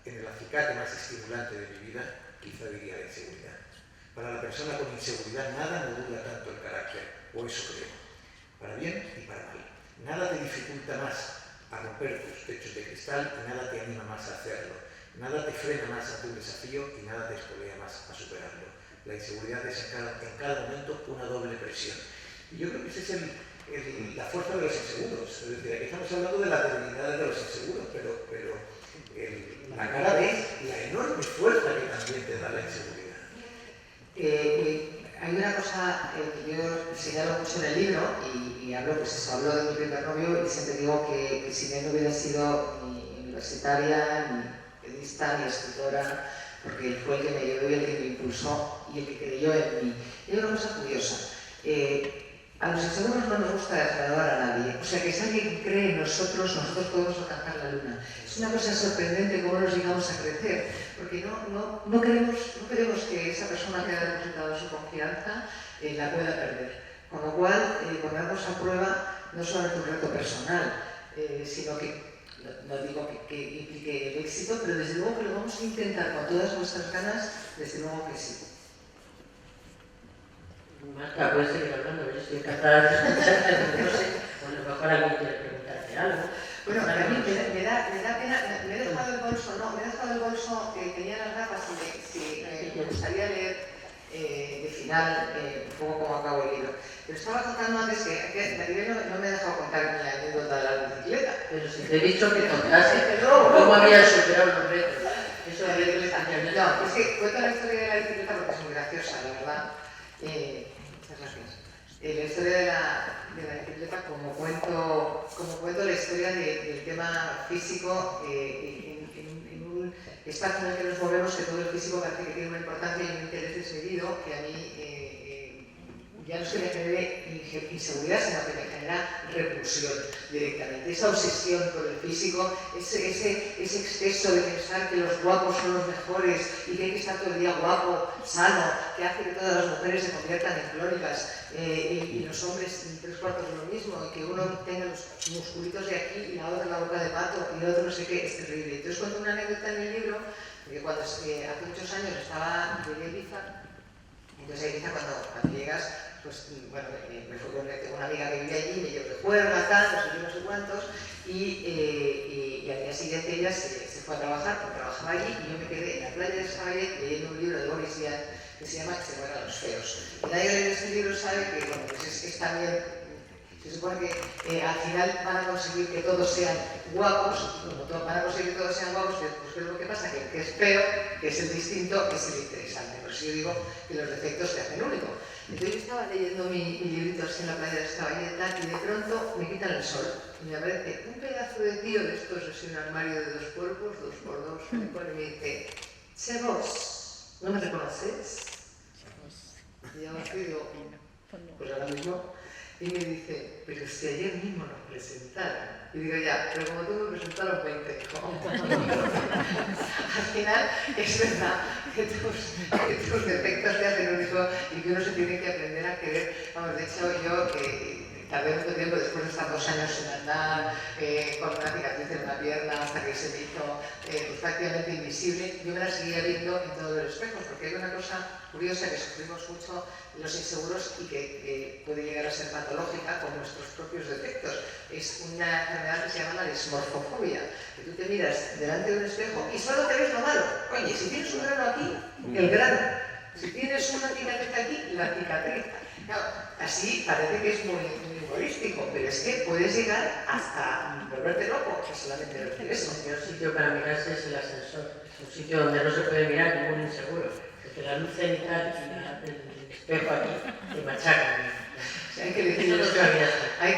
en el acicate más estimulante de mi vida, quizá diría la inseguridad. Para la persona con inseguridad nada modula tanto el carácter, o eso creo, para bien y para mal. Nada te dificulta más a romper tus techos de cristal y nada te anima más a hacerlo. Nada te frena más ante un desafío y nada te espolea más a superarlo. La inseguridad es en cada momento una doble presión. Y yo creo que esa es la fuerza de los inseguros. Es decir, aquí estamos hablando de la debilidad de los inseguros, pero la cara B, la enorme fuerza que también te da la inseguridad. Hay una cosa que yo señalo mucho en el libro y hablo, pues eso, hablo de mi primer novio y siempre digo que sin él no hubiera sido ni universitaria, ni periodista, ni escritora, porque él fue el que me llevó y el que me impulsó y el que creyó en mí. Y hay una cosa curiosa. A los inseguros no nos gusta defraudar a nadie. O sea, que si alguien cree en nosotros, nosotros podemos alcanzar la luna. Es una cosa sorprendente cómo nos llegamos a crecer, porque no queremos que esa persona que ha depositado su confianza la pueda perder. Con lo cual, ponernos a prueba no solamente un reto personal, sino que, no digo que implique el éxito, pero desde luego que lo vamos a intentar con todas nuestras ganas, desde luego que sí. Marta, puedes seguir hablando, yo estoy encantada de escucharte, no sé, bueno, mejor alguien quiere preguntarte algo. Bueno, a mí me da pena, me he dejado el bolso, tenía las gafas y me gustaría leer de final un poco como acabo el libro. Pero estaba contando antes que Maribel no me ha dejado contar mi anécdota de la bicicleta. Pero si te he dicho que contase cómo habías superado los retos. Eso la bicicleta. No, es que cuento la historia de la bicicleta porque es muy graciosa, la verdad. Muchas gracias. La historia de la bicicleta como cuento la historia del tema físico en un espacio en el que nos movemos, que todo el físico parece que tiene una importancia y un interés desmedido que a mí ya no es que me genere inseguridad, sino que me genera repulsión directamente. Esa obsesión por el físico, ese exceso de pensar que los guapos son los mejores y que hay que estar todo el día guapo, sano, que hace que todas las mujeres se conviertan en clónicas y los hombres en 3/4 lo mismo, y que uno tenga los musculitos de aquí y la otra la boca de pato y el otro no sé qué, es terrible. Entonces cuento una anécdota en el libro, porque cuando hace muchos años llegué a Ibiza. Entonces a Ibiza cuando llegas, pues bueno, me fui con una amiga que vivía allí, me llevó de juerga, tal, no sé cuántos, y al día siguiente ella se fue a trabajar, porque trabajaba allí, y yo me quedé en la playa de Saballet leyendo un libro de Boris Vian que se llama Que se mueran los feos. Y nadie que lee este libro sabe que, bueno, pues es también, se supone que al final van a conseguir que todos sean guapos, van a conseguir que todos sean guapos, pues ¿qué es lo que pasa? Que el que es feo, que es el distinto, es el interesante. Por eso yo digo que los defectos te hacen único. Entonces yo estaba leyendo mi librito así en la playa de Saballet y de pronto me quitan el sol y me aparece un pedazo de tío de estos, así un armario de 2 cuerpos, 2x2, me pone y me dice: «Che vos, ¿no me reconoces?» Y yo digo, pues ahora mismo, y me dice: «Pero si ayer mismo nos presentaron». Y digo: «Ya, pero como tú me presentaron 20, al final es verdad que tus defectos te hacen único y que uno se tiene que aprender a querer. Vamos, de hecho, yo tardé mucho tiempo después de estar 2 años sin andar, con una cicatriz en una pierna, hasta que se me hizo prácticamente invisible, yo me la seguía viendo en todos los espejos, porque hay una cosa curiosa que sufrimos mucho los inseguros y que puede llegar a ser patológica con nuestros propios defectos. Es una enfermedad que se llama la dismorfofobia, que tú te miras delante de un espejo y solo te ves lo malo. Oye, si tienes un grano aquí, el grano. Si tienes una cicatriz aquí, la cicatriz. Claro, así parece que es muy humorístico, pero es que puedes llegar hasta volverte loco, que solamente decir eso. El peor sitio para mirarse es el ascensor. Es un sitio donde no se puede mirar ningún inseguro. Porque la luz central y el espejo aquí te machacan. Hay que decir eso.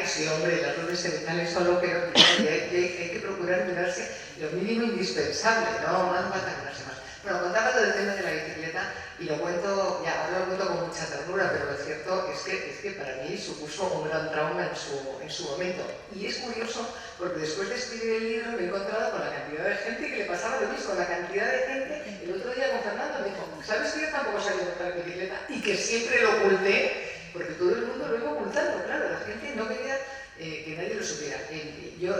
Sí, hombre, las luces cenitales son lo que no hay que procurar mirarse lo mínimo indispensable, no más mirarse más. Bueno, contaba todo el tema de la bicicleta y lo cuento, ya ahora lo cuento con mucha ternura, pero lo cierto es que para mí supuso un gran trauma en su momento. Y es curioso porque después de escribir el libro me he encontrado con la cantidad de gente que le pasaba lo mismo, la cantidad de gente. El otro día con Fernando me dijo: «¿Sabes que yo tampoco sabía montar bicicleta y que siempre lo oculté, porque todo el mundo lo iba ocultando, claro, la gente no quería que nadie lo supiera. Yo,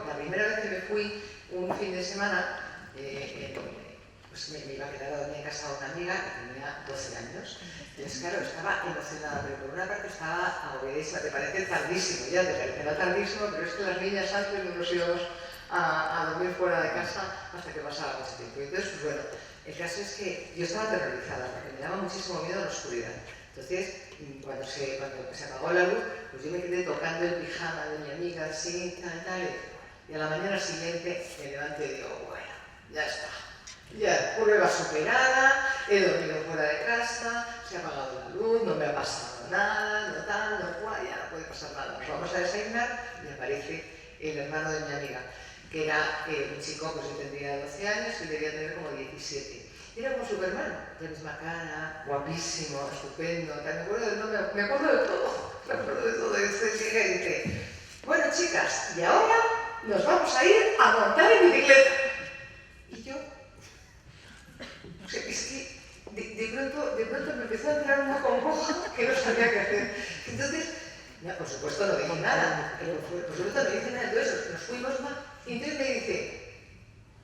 la primera vez que me fui un fin de semana, pues me iba a quedar a dormir en casa de una amiga que tenía 12 años. Entonces, claro, estaba emocionada, pero por una parte estaba agobiadísima. Te parece tardísimo, ya te parecerá tardísimo, pero es que las niñas antes no nos íbamos a dormir fuera de casa hasta que pasaba mucho tiempo. Entonces, pues bueno, el caso es que yo estaba aterrorizada porque me daba muchísimo miedo la oscuridad. Entonces, cuando se apagó la luz, pues yo me quedé tocando el pijama de mi amiga, así, tal, y a la mañana siguiente me levanté y digo, bueno, ya está. Ya, prueba superada, he dormido fuera de casa, se ha apagado la luz, no me ha pasado nada, no tal, no cual, ya no puede pasar nada. Nos vamos a desayunar y aparece el hermano de mi amiga, que era un chico, pues yo tendría 12 años y debía tener como 17. Era como Superman, de la misma cara, guapísimo, estupendo, tal. Me acuerdo de todo, Y dice, bueno chicas, y ahora nos vamos a ir a montar en bicicleta. Y yo, o sea, es que de pronto me empezó a entrar una congoja que no sabía qué hacer. Entonces, ya, por supuesto no dije nada, por supuesto no dije nada. Entonces nos fuimos más y entonces me dice,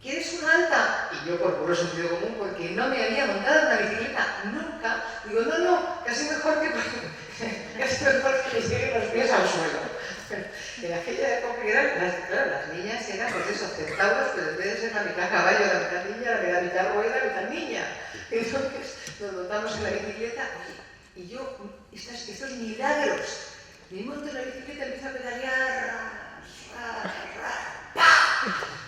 ¿quieres una alta? Y yo por puro sentido común, porque no me había montado en una bicicleta nunca, digo, no, casi mejor que me lleguen los pies al suelo. En aquella época claro, las niñas eran pues esos centauros, pero en vez de ser la mitad caballo, la mitad niña, la mitad rueda, la mitad niña. Entonces nos montamos en la bicicleta y yo, estos milagros, me monto en la bicicleta, empiezo a pedalear,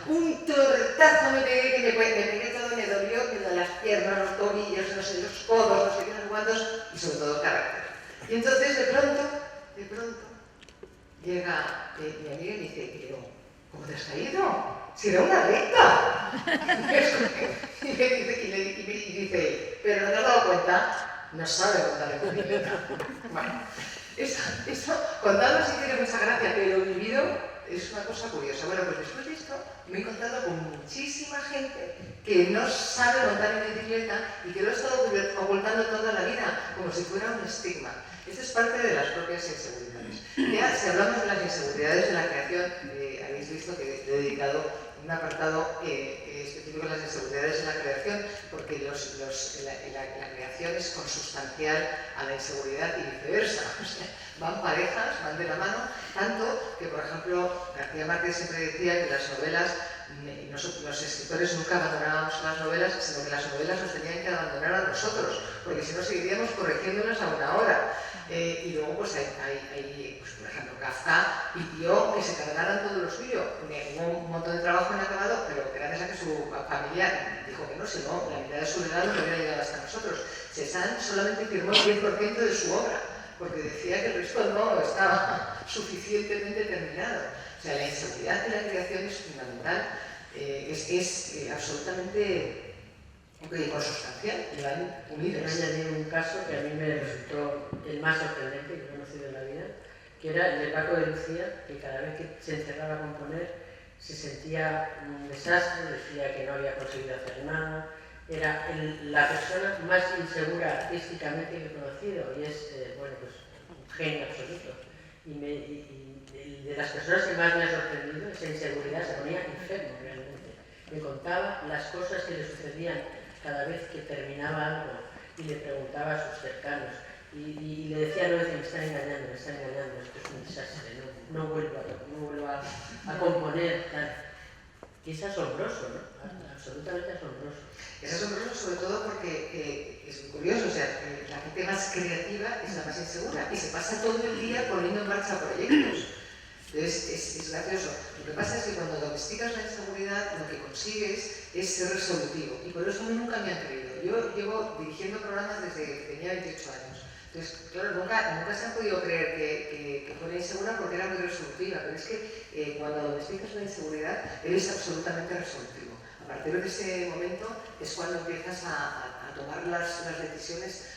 un tortazo me pegué, que me pegué todo, me dolió, las piernas, los tobillos, no sé, los codos, no sé qué, no sé cuántos, y sobre todo el carácter. Y entonces de pronto, llega mi amiga y me dice, pero, ¿cómo te has caído? Si era una recta. Y dice, pero no te has dado cuenta, no sabe montar en bicicleta. Bueno, eso contando sí tiene mucha gracia, pero vivido es una cosa curiosa. Bueno, pues después de esto me he encontrado con muchísima gente que no sabe montar en bicicleta y que lo ha estado ocultando toda la vida, como si fuera un estigma. Esto es parte de las propias inseguridades. Ya, si hablamos de las inseguridades de la creación, habéis visto que he dedicado un apartado específico a las inseguridades de la creación, porque la creación es consustancial a la inseguridad y viceversa. O sea, van parejas, van de la mano, tanto que, por ejemplo, García Márquez siempre decía que las novelas, los escritores nunca abandonábamos las novelas, sino que las novelas nos tenían que abandonar a nosotros, porque si no seguiríamos corrigiéndolas a una hora. Y luego pues hay pues, por ejemplo, Kafka pidió que se cargaran todo lo suyo. Hubo un montón de trabajo inacabado, pero gracias a que su familia dijo que no, si no, la mitad de su legado no hubiera llegado hasta nosotros. Cézanne solamente firmó el 10% de su obra, porque decía que el resto no estaba suficientemente terminado. O sea, la inseguridad de la creación es fundamental, es absolutamente consustancial, y van unidos. Voy a añadir un caso que a mí me resultó el más sorprendente que he conocido en la vida, que era el de Paco de Lucía, que cada vez que se encerraba a componer se sentía un desastre, decía que no había conseguido hacer nada, era la persona más insegura artísticamente que he conocido y es, bueno, pues un genio absoluto. Y de las personas que más me ha sorprendido, esa inseguridad, se ponía enfermo realmente. Me contaba las cosas que le sucedían cada vez que terminaba algo y le preguntaba a sus cercanos y le decía, no, me están engañando, esto es un desastre, no vuelvo a componer, tal. Y es asombroso, ¿no? Absolutamente asombroso. Es asombroso sobre todo porque es muy curioso, o sea, la gente más creativa es la más insegura y se pasa todo el día poniendo en marcha proyectos. Entonces es gracioso. Lo que pasa es que cuando domesticas la inseguridad, lo que consigues es ser resolutivo. Y por eso a mí nunca me han creído. Yo llevo dirigiendo programas desde que tenía 28 años. Entonces, claro, nunca se han podido creer que fuera insegura porque era muy resolutiva. Pero es que cuando domesticas la inseguridad, eres absolutamente resolutivo. A partir de ese momento es cuando empiezas a tomar las decisiones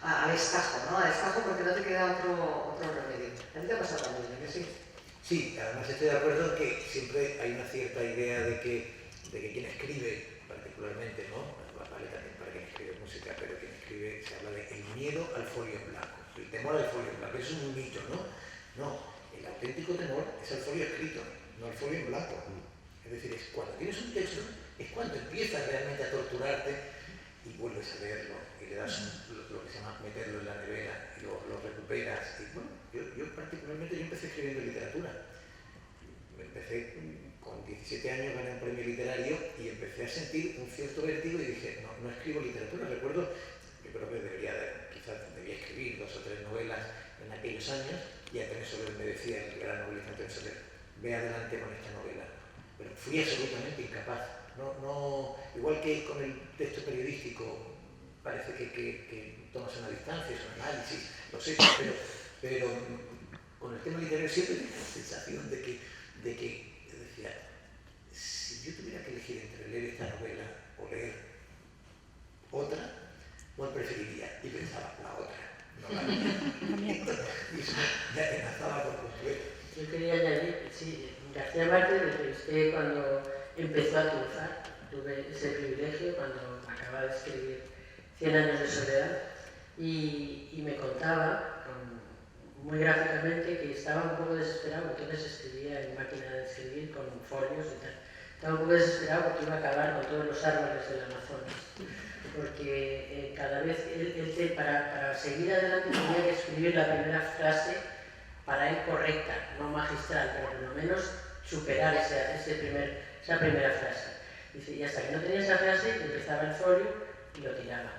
a destajo, ¿no? A destajo porque no te queda otro remedio. ¿A ti te ha pasado también, ¿no? Sí. Sí, además estoy de acuerdo en que siempre hay una cierta idea de que quien escribe, particularmente, ¿no? Vale también para quien escribe música, pero quien escribe se habla de el miedo miedo al folio en blanco, el temor al folio en blanco. Eso es un mito, ¿no? No, el auténtico temor es al folio escrito, no al folio en blanco. Es decir, es cuando tienes un texto, es cuando empiezas realmente a torturarte y vuelves a leerlo y le das lo que se llama meterlo en la nevera y lo recuperas. Y bueno, yo particularmente empecé escribiendo literatura. Empecé con 17 años, gané un premio literario y empecé a sentir un cierto vértigo y dije, no escribo literatura. Recuerdo, yo creo que quizás debía escribir 2 o 3 novelas en aquellos años y Antonio Soler me decía, el gran novelista Antonio Soler, ve adelante con esta novela. Pero fui absolutamente incapaz. Igual que con el texto periodístico parece que tomas una distancia, es un análisis, lo sé, pero con el tema literario siempre tengo la sensación de que decía, si yo tuviera que elegir entre leer esta novela o leer otra, ¿cuál preferiría? Y pensaba, la otra, no la mía. Y eso me amenazaba por completo. Yo quería añadir, sí, García Márquez le entrevisté cuando empezó a triunfar. Tuve ese privilegio cuando acababa de escribir 100 años de soledad y me contaba muy gráficamente que estaba un poco desesperado, entonces escribía en máquina de escribir con folios y tal. Estaba un poco desesperado porque iba a acabar con todos los árboles del Amazonas, porque cada vez él para seguir adelante tenía que escribir la primera frase para él correcta, no magistral, pero por lo menos superar esa primera frase. Dice, y hasta que no tenía esa frase, empezaba el folio y lo tiraba.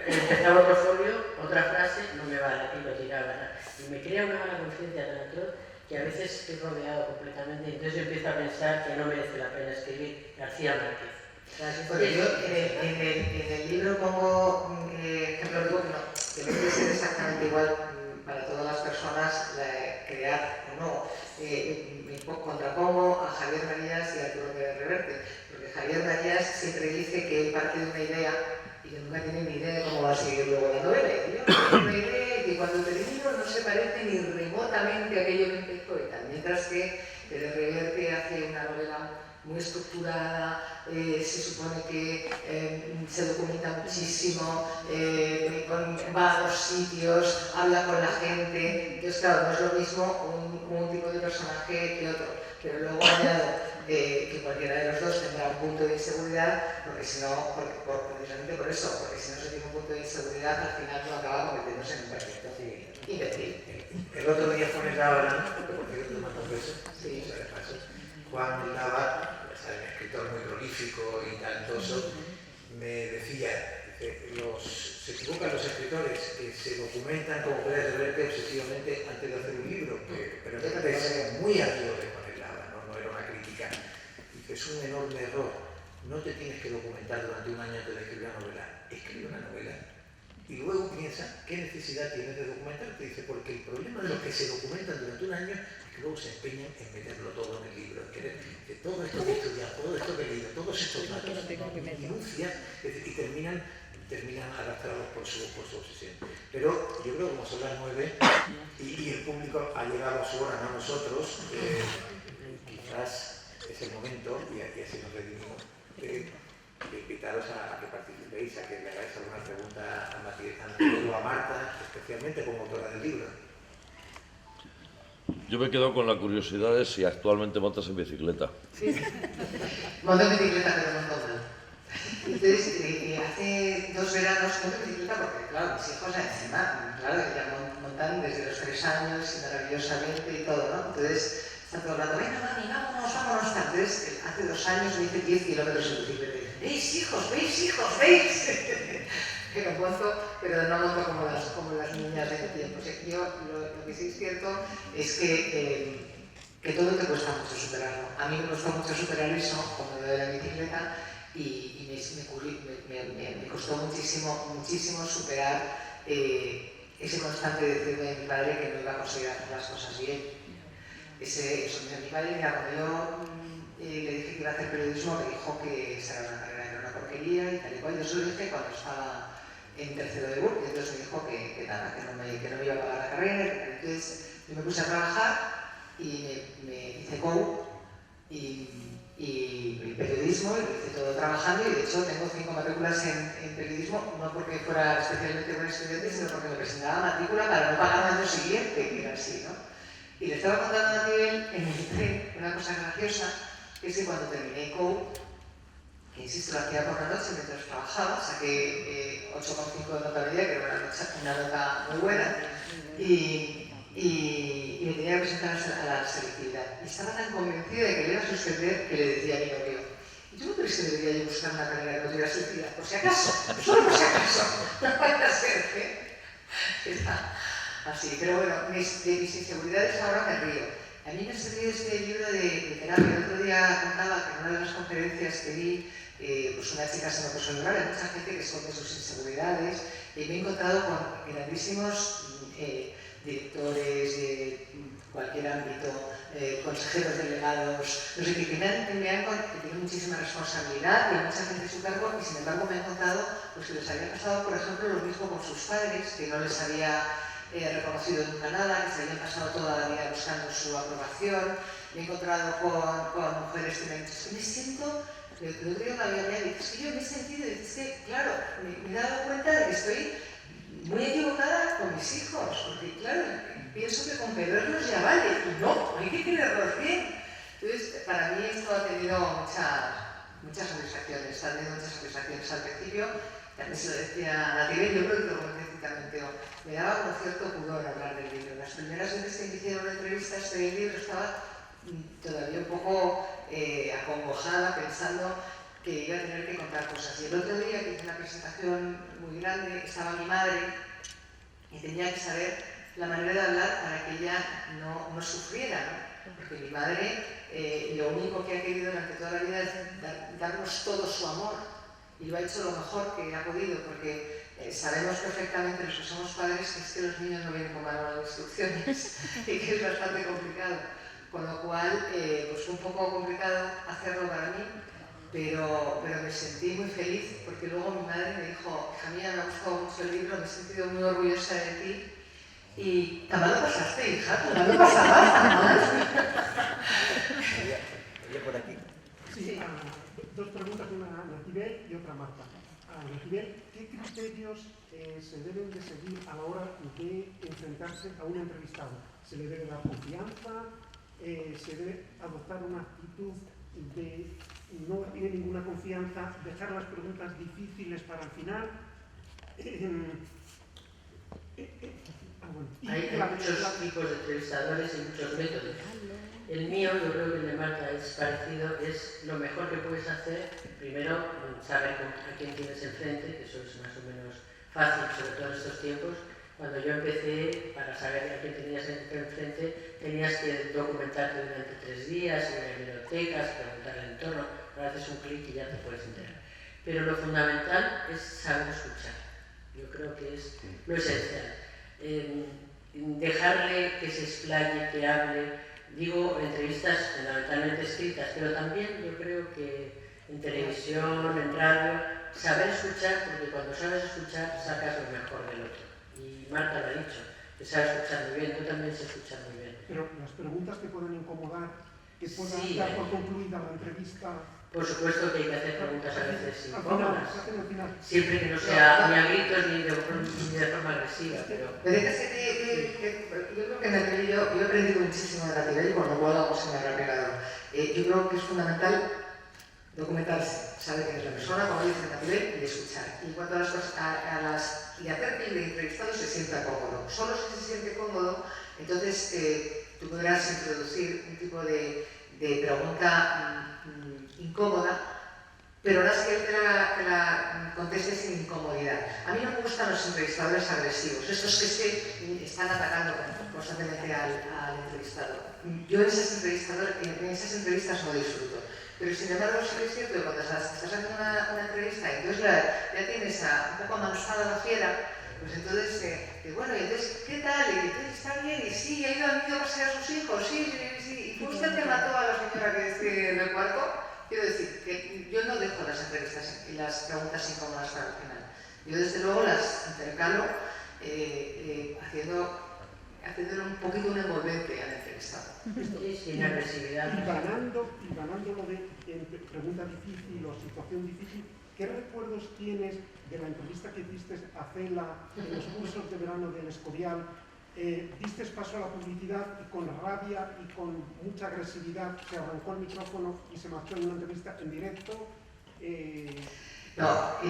Empezaba otro folio, otra frase, no me vale, y lo tiraba. Y me crea una mala conciencia del autor que a veces estoy rodeado completamente, y entonces yo empiezo a pensar que no merece la pena escribir García Márquez. Porque yo en el libro pongo ejemplo, digo que no debe ser exactamente igual para todas las personas crear o no. Me contrapongo a Javier Marías y a Arturo Pérez Reverte, porque Javier Marías siempre dice que él parte de una idea y que nunca tiene ni idea de cómo va a seguir luego la novela. Y yo tengo una idea que cuando termino no se parece ni remotamente a aquello que empezó y tal. Mientras que Pérez Reverte hace una novela muy estructurada, se supone que se documenta muchísimo, va a los sitios, habla con la gente. Entonces, claro, no es lo mismo un tipo de personaje que otro, pero luego añado que cualquiera de los dos tendrá un punto de inseguridad, porque si no, precisamente por eso, porque si no se tiene un punto de inseguridad, al final uno acaba convirtiéndose en un perfecto imbécil. El otro día Juan Eslava, que por cierto me mató un beso, sí, de paso. Juan Eslava, un escritor muy prolífico y talentoso, me decía, se equivocan los escritores que se documentan como Pérez Reverte obsesivamente antes de hacer un libro, pero es muy amigo de Juan Eslava, no era una crítica. Dice, es un enorme error, no te tienes que documentar durante un año antes de escribir una novela, escribe una novela. Y luego piensa, ¿qué necesidad tienes de documentarte? Dice, porque el problema de los que se documentan durante un año es que luego se empeñan en meterlo todo en el libro, en querer que todo esto que he estudiado, todo esto que he leído, todos estos datos, minucias, y terminan arrastrados por su obsesión. Pero yo creo que como son las 9 y el público ha llegado a su hora, no nosotros, quizás es el momento, y así nos redimimos, de invitaros a que participéis, a que le hagáis alguna pregunta a Matías o a Marta, especialmente como autora del libro. Yo me he quedado con la curiosidad de si actualmente montas en bicicleta. Sí, monto en bicicleta, pero monto mal. Entonces, hace 2 veranos monto en bicicleta porque, claro, mis hijos encima, claro, ya montan desde los 3 años y maravillosamente y todo, ¿no? Entonces, está todo el rato, venga, mami, vámonos. Entonces, hace 2 años me hice 10 kilómetros en bicicleta. ¿Veis, hijos, veis? Pero no monto como las niñas de ese tiempo. O sea, yo lo que sí es cierto es que todo te cuesta mucho superarlo. A mí me costó mucho superar eso, como lo de la bicicleta, y me costó muchísimo superar ese constante decirme de mi padre que no iba a conseguir hacer las cosas bien. Mi padre, mira, cuando yo le dije que iba a hacer periodismo, me dijo que esa era una carrera, era una porquería y tal y cual. Yo se lo dije cuando estaba en tercero de BURG, y entonces me dijo que nada, que no me iba a pagar la carrera. Entonces yo me puse a trabajar y me hice COU y y periodismo, y lo hice todo trabajando, y de hecho tengo 5 matrículas en periodismo, no porque fuera especialmente buen estudiante, sino porque me presentaba matrícula para no pagar el año siguiente, que era así, ¿no? Y le estaba contando a Miguel en el tren una cosa graciosa, que es que cuando terminé COU, que insisto, lo hacía por la noche mientras trabajaba, saqué 8,5 de notabilidad, que era una nota muy buena, y me tenía que presentar a la selectividad. Y estaba tan convencida de que le iba a suspender que le decía a mi novio: ¿y tú no crees que debería yo buscar una carrera que no tuviera selectividad? Por si acaso, solo por si acaso, no vaya a ser que está así. Pero bueno, de mis inseguridades ahora me río. A mí me ha servido este libro de terapia. El otro día contaba que en una de las conferencias que vi, pues una chica se me puso a llorar, hay mucha gente que esconde sus inseguridades, y me he encontrado con grandísimos directores de cualquier ámbito, consejeros delegados, no sé, que tienen muchísima responsabilidad y hay mucha gente a su cargo, y sin embargo me he encontrado pues, que les había pasado, por ejemplo, lo mismo con sus padres, que no les había reconocido nunca nada, que se habían pasado toda la vida buscando su aprobación. Me he encontrado con mujeres que me han dicho: me siento, el otro día me había dicho, es que yo me he sentido, y es que, claro, me he dado cuenta de que estoy muy equivocada con mis hijos, porque claro, pienso que con quererlos ya vale, y no, hay que quererlos bien. Entonces, para mí esto ha tenido muchas satisfacciones, al principio. También se lo decía a Natibel, yo creo que lo comenté ciertamente, me daba como cierto pudor hablar del libro. Las primeras veces que me hicieron una entrevista sobre el libro estaba todavía un poco acongojada, pensando que iba a tener que contar cosas. Y el otro día, que hice una presentación muy grande, estaba mi madre y tenía que saber la manera de hablar para que ella no sufriera, ¿no? Porque mi madre lo único que ha querido durante toda la vida es darnos todo su amor. Y lo ha hecho lo mejor que ha podido, porque sabemos perfectamente los que somos padres que es que los niños no vienen con manual de instrucciones y que es bastante complicado. Con lo cual, pues fue un poco complicado hacerlo para mí, pero me sentí muy feliz, porque luego mi madre me dijo: hija mía, me ha gustado mucho el libro, me he sentido muy orgullosa de ti. Y tan mal lo pasaste, hija, tan mal lo pasabas, tan mal. Oye, por aquí. Sí, dos preguntas, una a Natibel y otra a Marta. A Natibel, ¿qué criterios se deben de seguir a la hora de enfrentarse a un entrevistado? ¿Se le debe dar confianza? ¿Se debe adoptar una actitud de no tiene ninguna confianza, dejar las preguntas difíciles para el final? Hay muchos tipos de entrevistadores y muchos métodos. El mío, yo creo que el de Marta es parecido, es lo mejor que puedes hacer. Primero, saber a quién tienes enfrente, que eso es más o menos fácil, sobre todo en estos tiempos. Cuando yo empecé, para saber a quién tenías enfrente, tenías que documentarte durante 3 días, ir a bibliotecas, preguntar el entorno, ahora haces un clic y ya te puedes enterar. Pero lo fundamental es saber escuchar. Yo creo que es lo esencial. Dejarle que se explaye, que hable. Digo, entrevistas fundamentalmente escritas, pero también yo creo que en televisión, en radio, saber escuchar, porque cuando sabes escuchar sacas lo mejor del otro. Y Marta lo ha dicho, que sabe escuchar muy bien, tú también sabes escuchar muy bien. Pero las preguntas que pueden incomodar, que puedan Sí, dar por concluida la entrevista... Por supuesto que hay que hacer preguntas a veces incómodas, final. siempre que no sea ni a gritos ni de forma agresiva, pero... Yo creo que Natibel y yo he aprendido muchísimo de Natibel, con lo cual algo se me habrá pegado. Yo creo que es fundamental documentarse, saber quién es la persona, como dice Natibel, y escuchar. Y en cuanto a las cosas, y hacer que el entrevistado se sienta cómodo. Solo si se siente cómodo, entonces tú podrás introducir un tipo de pregunta incómoda, pero ahora sí que la conteste sin incomodidad. A mí no me gustan los entrevistadores agresivos, estos que están atacando constantemente al entrevistado. Yo en esas entrevistas no disfruto. Pero sin embargo, sí que es cierto que cuando estás haciendo una entrevista y entonces ya tienes un poco amansada la fiera, pues entonces, bueno, y entonces, ¿qué tal? Y entonces, ¿está bien? Y sí, ha ido a pasear a sus hijos, sí. ¿Y fue usted que mató a la señora que esté en el cuarto? Quiero decir, que yo no dejo las entrevistas y las preguntas incómodas para el final. Yo, desde luego, las intercalo haciendo haciéndole un poquito un envolvente al entrevistado. Sin agresividad. Y ganando lo de pregunta difícil o situación difícil, ¿qué recuerdos tienes de la entrevista que diste a Cela en los cursos de verano del Escorial? Diste paso a la publicidad y con rabia y con mucha agresividad se arrancó el micrófono y se marchó en una entrevista en directo. No, yo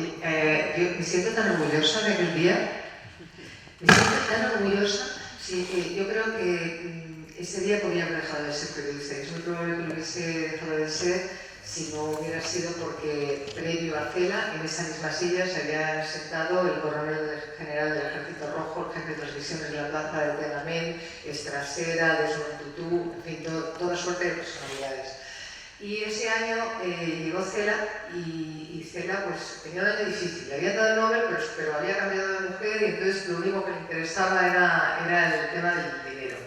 me siento tan orgullosa de aquel día, me siento tan orgullosa, sí, yo creo que ese día podía haber dejado de ser periodista, y es muy probable que lo hubiese dejado de ser si no hubiera sido porque previo a Cela, en esa misma silla se había sentado el coronel general del Ejército Rojo, el jefe de transmisiones de la plaza de Tiananmen, Estrasera, Desmond Tutu, en fin, toda suerte de personalidades. Y ese año llegó Cela y Cela pues tenía un año difícil, le habían dado el Nobel pero había cambiado de mujer y entonces lo único que le interesaba era el tema del dinero.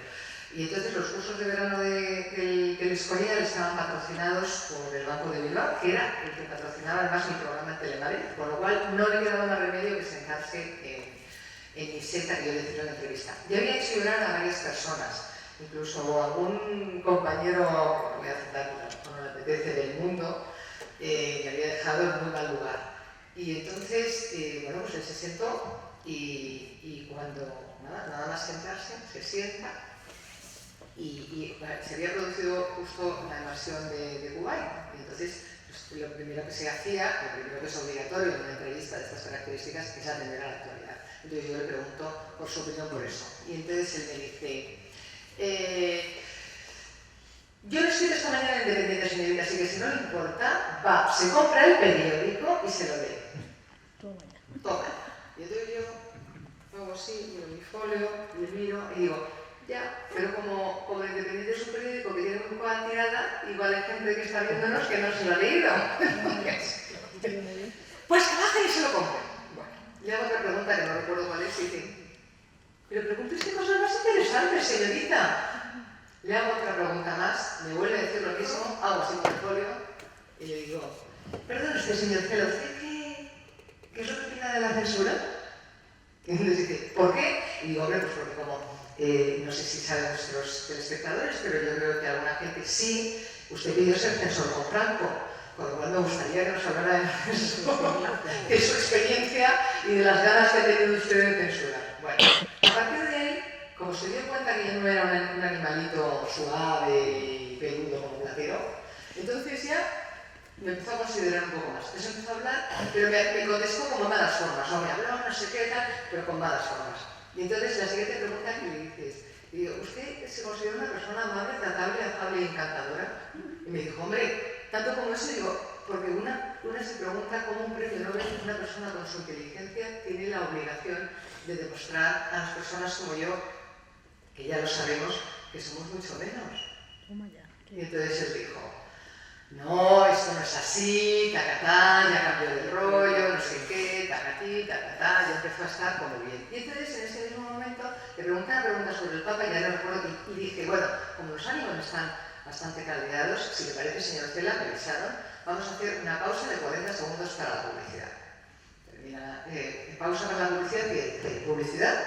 Y entonces los cursos de verano del Escorial estaban patrocinados por el Banco de Bilbao, que era el que patrocinaba además mi programa en Telemadrid, con lo cual no le quedaba más remedio que sentarse en mi seta que yo decía en la entrevista. Ya había hecho llorar a varias personas, incluso algún compañero, voy a citar con el apetece del mundo, me había dejado en muy mal lugar. Y entonces, bueno, pues él se sentó y cuando nada más sentarse, se sienta. Y se había producido justo la invasión de Kuwait. Y entonces, pues, lo primero que se hacía, lo primero que es obligatorio en una entrevista de estas características, es atender a la actualidad. Entonces yo le pregunto por su opinión por eso. Y entonces él me dice, yo lo escribo esta mañana en Independiente, señorita, así que si no le importa, va, se compra el periódico y se lo lee. Toma. Y entonces yo hago así, miro mi folio, le miro y digo, ya, pero como Independiente es un periódico que tiene muy poca tirada, igual hay gente que está viéndonos que no se lo ha leído. Pues que baje y se lo compre. Bueno, le hago otra pregunta que no recuerdo cuál es y dice, pero pregúntese cosas más interesantes, señorita. Le hago otra pregunta más, me vuelve a decir lo mismo, hago así con el folio y le digo, perdón usted, señor Cela, ¿usted qué es lo que opina de la censura? Y entonces dice, ¿por qué? Y digo, hombre, pues porque como no sé si saben nuestros telespectadores, pero yo creo que alguna gente sí. Usted pidió ser censor con Franco, con lo cual me gustaría que nos hablara de su experiencia y de las ganas que ha tenido usted de censurar. Bueno, a partir de ahí, como se dio cuenta que yo no era un animalito suave y peludo como platero, entonces ya me empezó a considerar un poco más. Eso empezó a hablar, pero me contestó como malas formas. O me hablaba no sé qué tal, pero con malas formas. Y entonces la siguiente pregunta que le dices, y digo, ¿usted se considera una persona amable, tratable, afable y encantadora? Y me dijo, hombre, tanto como eso, digo, porque una se pregunta cómo un premio Nobel, una persona con su inteligencia, tiene la obligación de demostrar a las personas como yo, que ya lo sabemos, que somos mucho menos. Y entonces él dijo, no, esto no es así, tacatá, ya cambió de rollo, no sé qué, tacatí, tacatá, ya empezó a estar como bien. Y entonces en ese mismo momento le pregunté una pregunta sobre el Papa, ya no recuerdo, y dije, bueno, como los ánimos están bastante caldeados, si le parece, señor Cela, me avisaron, vamos a hacer una pausa de 40 segundos para la publicidad. Termina, pausa para la publicidad, ¿qué publicidad?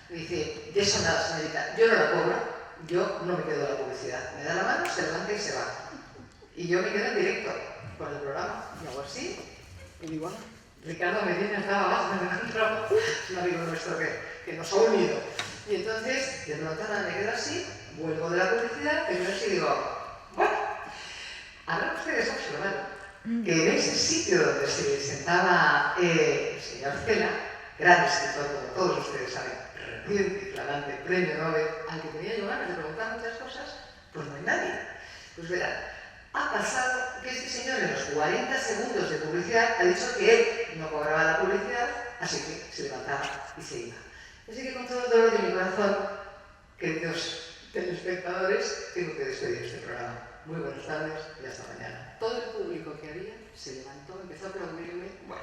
Me dice, de eso nada, señorita, yo no la cobro, yo no me quedo de la publicidad. Me da la mano, se levanta y se va. Y yo me quedo en directo con el programa. Y hago así, y digo, Ricardo Medina estaba abajo, es un amigo nuestro que nos ha unido. Y entonces, de pronto me quedo así, vuelvo de la publicidad, pero así digo, bueno, habrán ustedes observado que en ese sitio donde se sentaba el señor Cela, gran escritor, como todos ustedes saben, reciente y flamante premio Nobel, al que tenía yo ganas de preguntar muchas cosas, pues no hay nadie. Pues verán, ha pasado que este señor en los 40 segundos de publicidad ha dicho que él no cobraba la publicidad, así que se levantaba y se iba. Así que con todo el dolor de mi corazón, queridos telespectadores, tengo que despedir este programa. Muy buenas tardes y hasta mañana. Todo el público que había se levantó, empezó a aplaudirme. Bueno,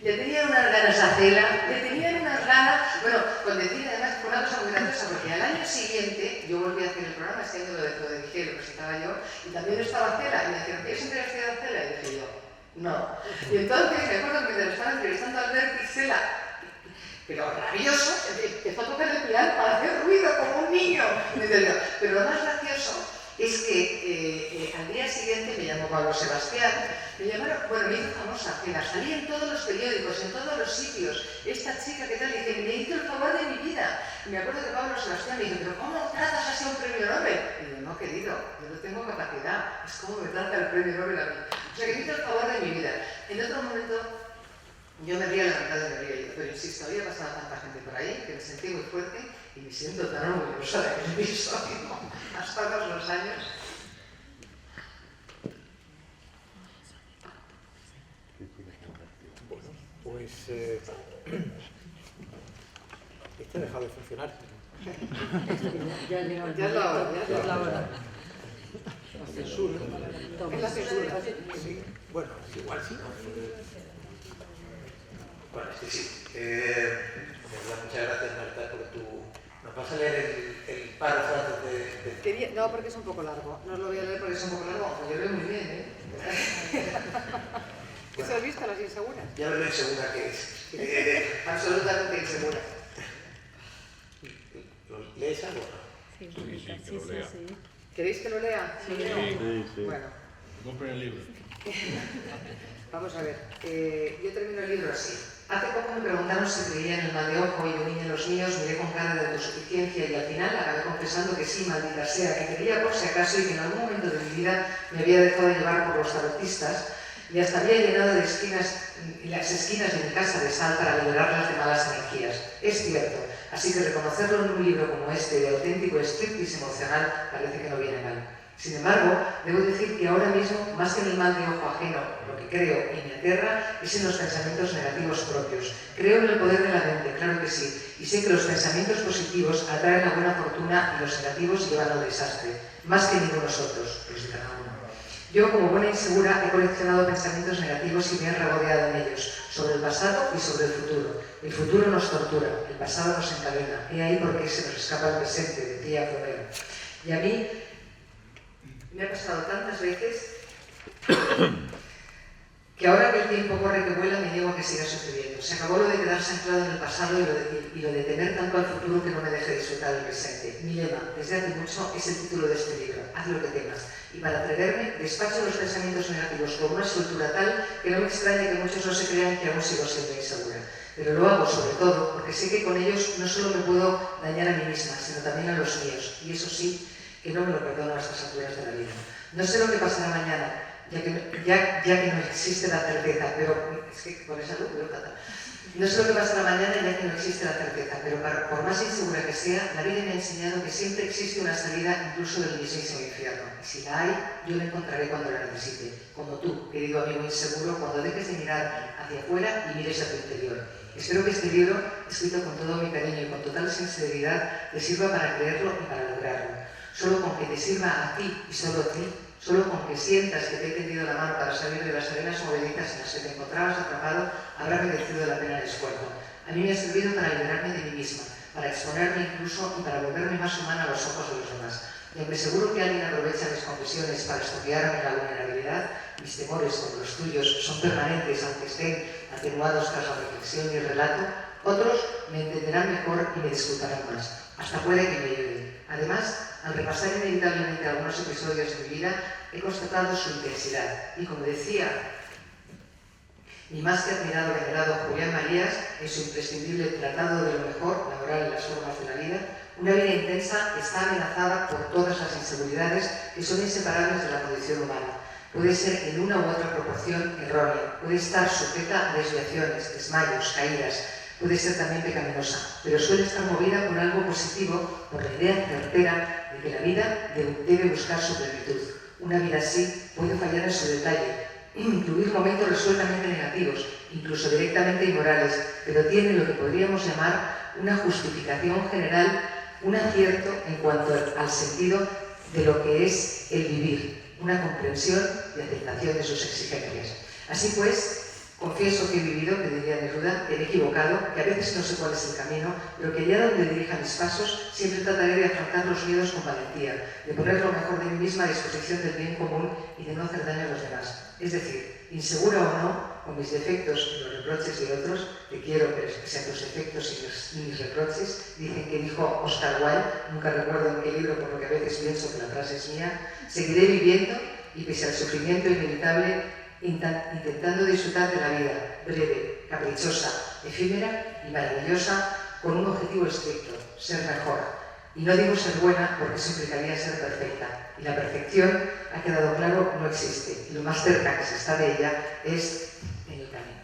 le tenían unas ganas a Cela, le tenían unas ganas. Bueno, con decir además fue una cosa muy graciosa, porque al año siguiente yo volví a hacer el programa, este año lo dije, lo presentaba yo, y también estaba Cela, y me dijeron, ¿quieres entrevistar a Cela? Y dije yo, no. Y entonces me acuerdo que me estaban entrevistando a Albert y Cela. Pero rabioso, empezó a tocar el piano para hacer ruido como un niño. Pero lo más gracioso es que al día siguiente me llamó Pablo Sebastián, me llamaron, bueno, me hizo famosa, que la salí en todos los periódicos, en todos los sitios, esta chica que tal, y que me hizo el favor de mi vida. Y me acuerdo que Pablo Sebastián me dijo, pero ¿cómo tratas así a un premio Nobel? Y yo, no, querido, yo no tengo capacidad, es como me trata el premio Nobel a mí. O sea, que me hizo el favor de mi vida. En otro momento, yo me ría la verdad de me ría yo, pero insisto, había pasado tanta gente por ahí que me sentí muy fuerte y me siento tan orgullosa de haber visto, ¿no? Hasta todos los años. Bueno, pues este ha dejado de funcionar. Ya ha llegado. Ya es la hora, ya es la hora. La censura. Es la censura. Sí. Bueno, igual sí. Bueno, sí. De verdad, muchas gracias, Marta, porque tú nos vas a leer el párrafo antes de... No, porque es un poco largo. No os lo voy a leer porque es un poco largo, aunque yo leo muy bien, ¿eh? ¿Qué se has visto, las inseguras? Ya lo insegura que es. Absolutamente insegura. ¿Lo lees algo? Sí, que lo lea. ¿Queréis que lo lea? Sí. Bueno. Compren el libro. Vamos a ver, yo termino el libro así. Hace poco me preguntaron si creía en el mal de ojo y yo niño en los míos, miré con cara de autosuficiencia y al final acabé confesando que sí, maldita sea, que creía por si acaso y que en algún momento de mi vida me había dejado llevar por los tarotistas y hasta había llenado de esquinas y las esquinas de mi casa de sal para liberarlas de malas energías. Es cierto, así que reconocerlo en un libro como este de auténtico striptease emocional parece que no viene mal. Sin embargo, debo decir que ahora mismo, más que en el mal de ojo ajeno, lo que creo y me aterra es en los pensamientos negativos propios. Creo en el poder de la mente, claro que sí, y sé que los pensamientos positivos atraen la buena fortuna y los negativos llevan al desastre, más que ningunos otros, los de cada uno. Yo, como buena insegura, he coleccionado pensamientos negativos y me he regodeado en ellos, sobre el pasado y sobre el futuro. El futuro nos tortura, el pasado nos encadena, y ahí por qué se nos escapa el presente, decía Romero. Y a mí me ha pasado tantas veces que ahora que el tiempo corre que vuela me niego a que siga sucediendo. Se acabó lo de quedarse anclado en el pasado y lo de temer tanto al futuro que no me deje disfrutar del presente. Mi lema, desde hace mucho, es el título de este libro, haz lo que temas. Y para atreverme, despacho los pensamientos negativos con una soltura tal que no me extrañe que muchos no se crean que aún sigo siendo insegura. Pero lo hago sobre todo porque sé que con ellos no solo me puedo dañar a mí misma, sino también a los míos. Y eso sí, que no me lo perdono a estas alturas de la vida. No sé lo que pasará mañana, ya que no existe la certeza, pero es que con esa luz veo fatal. No sé lo que pasará mañana, ya que no existe la certeza, pero por más insegura que sea, la vida me ha enseñado que siempre existe una salida incluso del mismísimo infierno. Y si la hay, yo la encontraré cuando la necesite. Como tú, querido amigo inseguro, cuando dejes de mirar hacia afuera y mires a tu interior. Espero que este libro, escrito con todo mi cariño y con total sinceridad, te sirva para creerlo y para lograrlo. Solo con que te sirva a ti y solo a ti, solo con que sientas que te he tendido la mano para salir de las arenas movedizas en las que te encontrabas atrapado, habrá merecido la pena el esfuerzo. A mí me ha servido para liberarme de mí misma, para exponerme incluso y para volverme más humana a los ojos de los demás. Y aunque seguro que alguien aprovecha mis confesiones para estudiarme la vulnerabilidad, mis temores como los tuyos son permanentes, aunque estén atenuados tras la reflexión y el relato, otros me entenderán mejor y me disfrutarán más. Hasta puede que me ayuden. Además, al repasar inevitablemente algunos episodios de mi vida, he constatado su intensidad. Y como decía mi más que admirado venerado Julián Marías, en su imprescindible Tratado de lo Mejor, la moral y las formas de la vida, una vida intensa está amenazada por todas las inseguridades que son inseparables de la condición humana. Puede ser en una u otra proporción errónea, puede estar sujeta a desviaciones, desmayos, caídas, puede ser también pecaminosa, pero suele estar movida por algo positivo, por la idea certera de que la vida debe buscar su plenitud. Una vida así puede fallar en su detalle, incluir momentos resueltamente negativos, incluso directamente inmorales, pero tiene lo que podríamos llamar una justificación general, un acierto en cuanto al sentido de lo que es el vivir, una comprensión y aceptación de sus exigencias. Así pues, confieso que he vivido, que diría Neruda, que me he equivocado, que a veces no sé cuál es el camino, pero que allá donde dirija mis pasos, siempre trataré de afrontar los miedos con valentía, de poner lo mejor de mí misma a disposición del bien común y de no hacer daño a los demás. Es decir, insegura o no, con mis defectos y los reproches de otros, te quiero pese a tus defectos y mis reproches, dicen que dijo Oscar Wilde, nunca recuerdo en qué libro, por lo que a veces pienso que la frase es mía, seguiré viviendo y pese al sufrimiento inevitable, intentando disfrutar de la vida, breve, caprichosa, efímera y maravillosa, con un objetivo estricto, ser mejor. Y no digo ser buena porque eso implicaría ser perfecta. Y la perfección, ha quedado claro, no existe. Y lo más cerca que se está de ella es en el camino.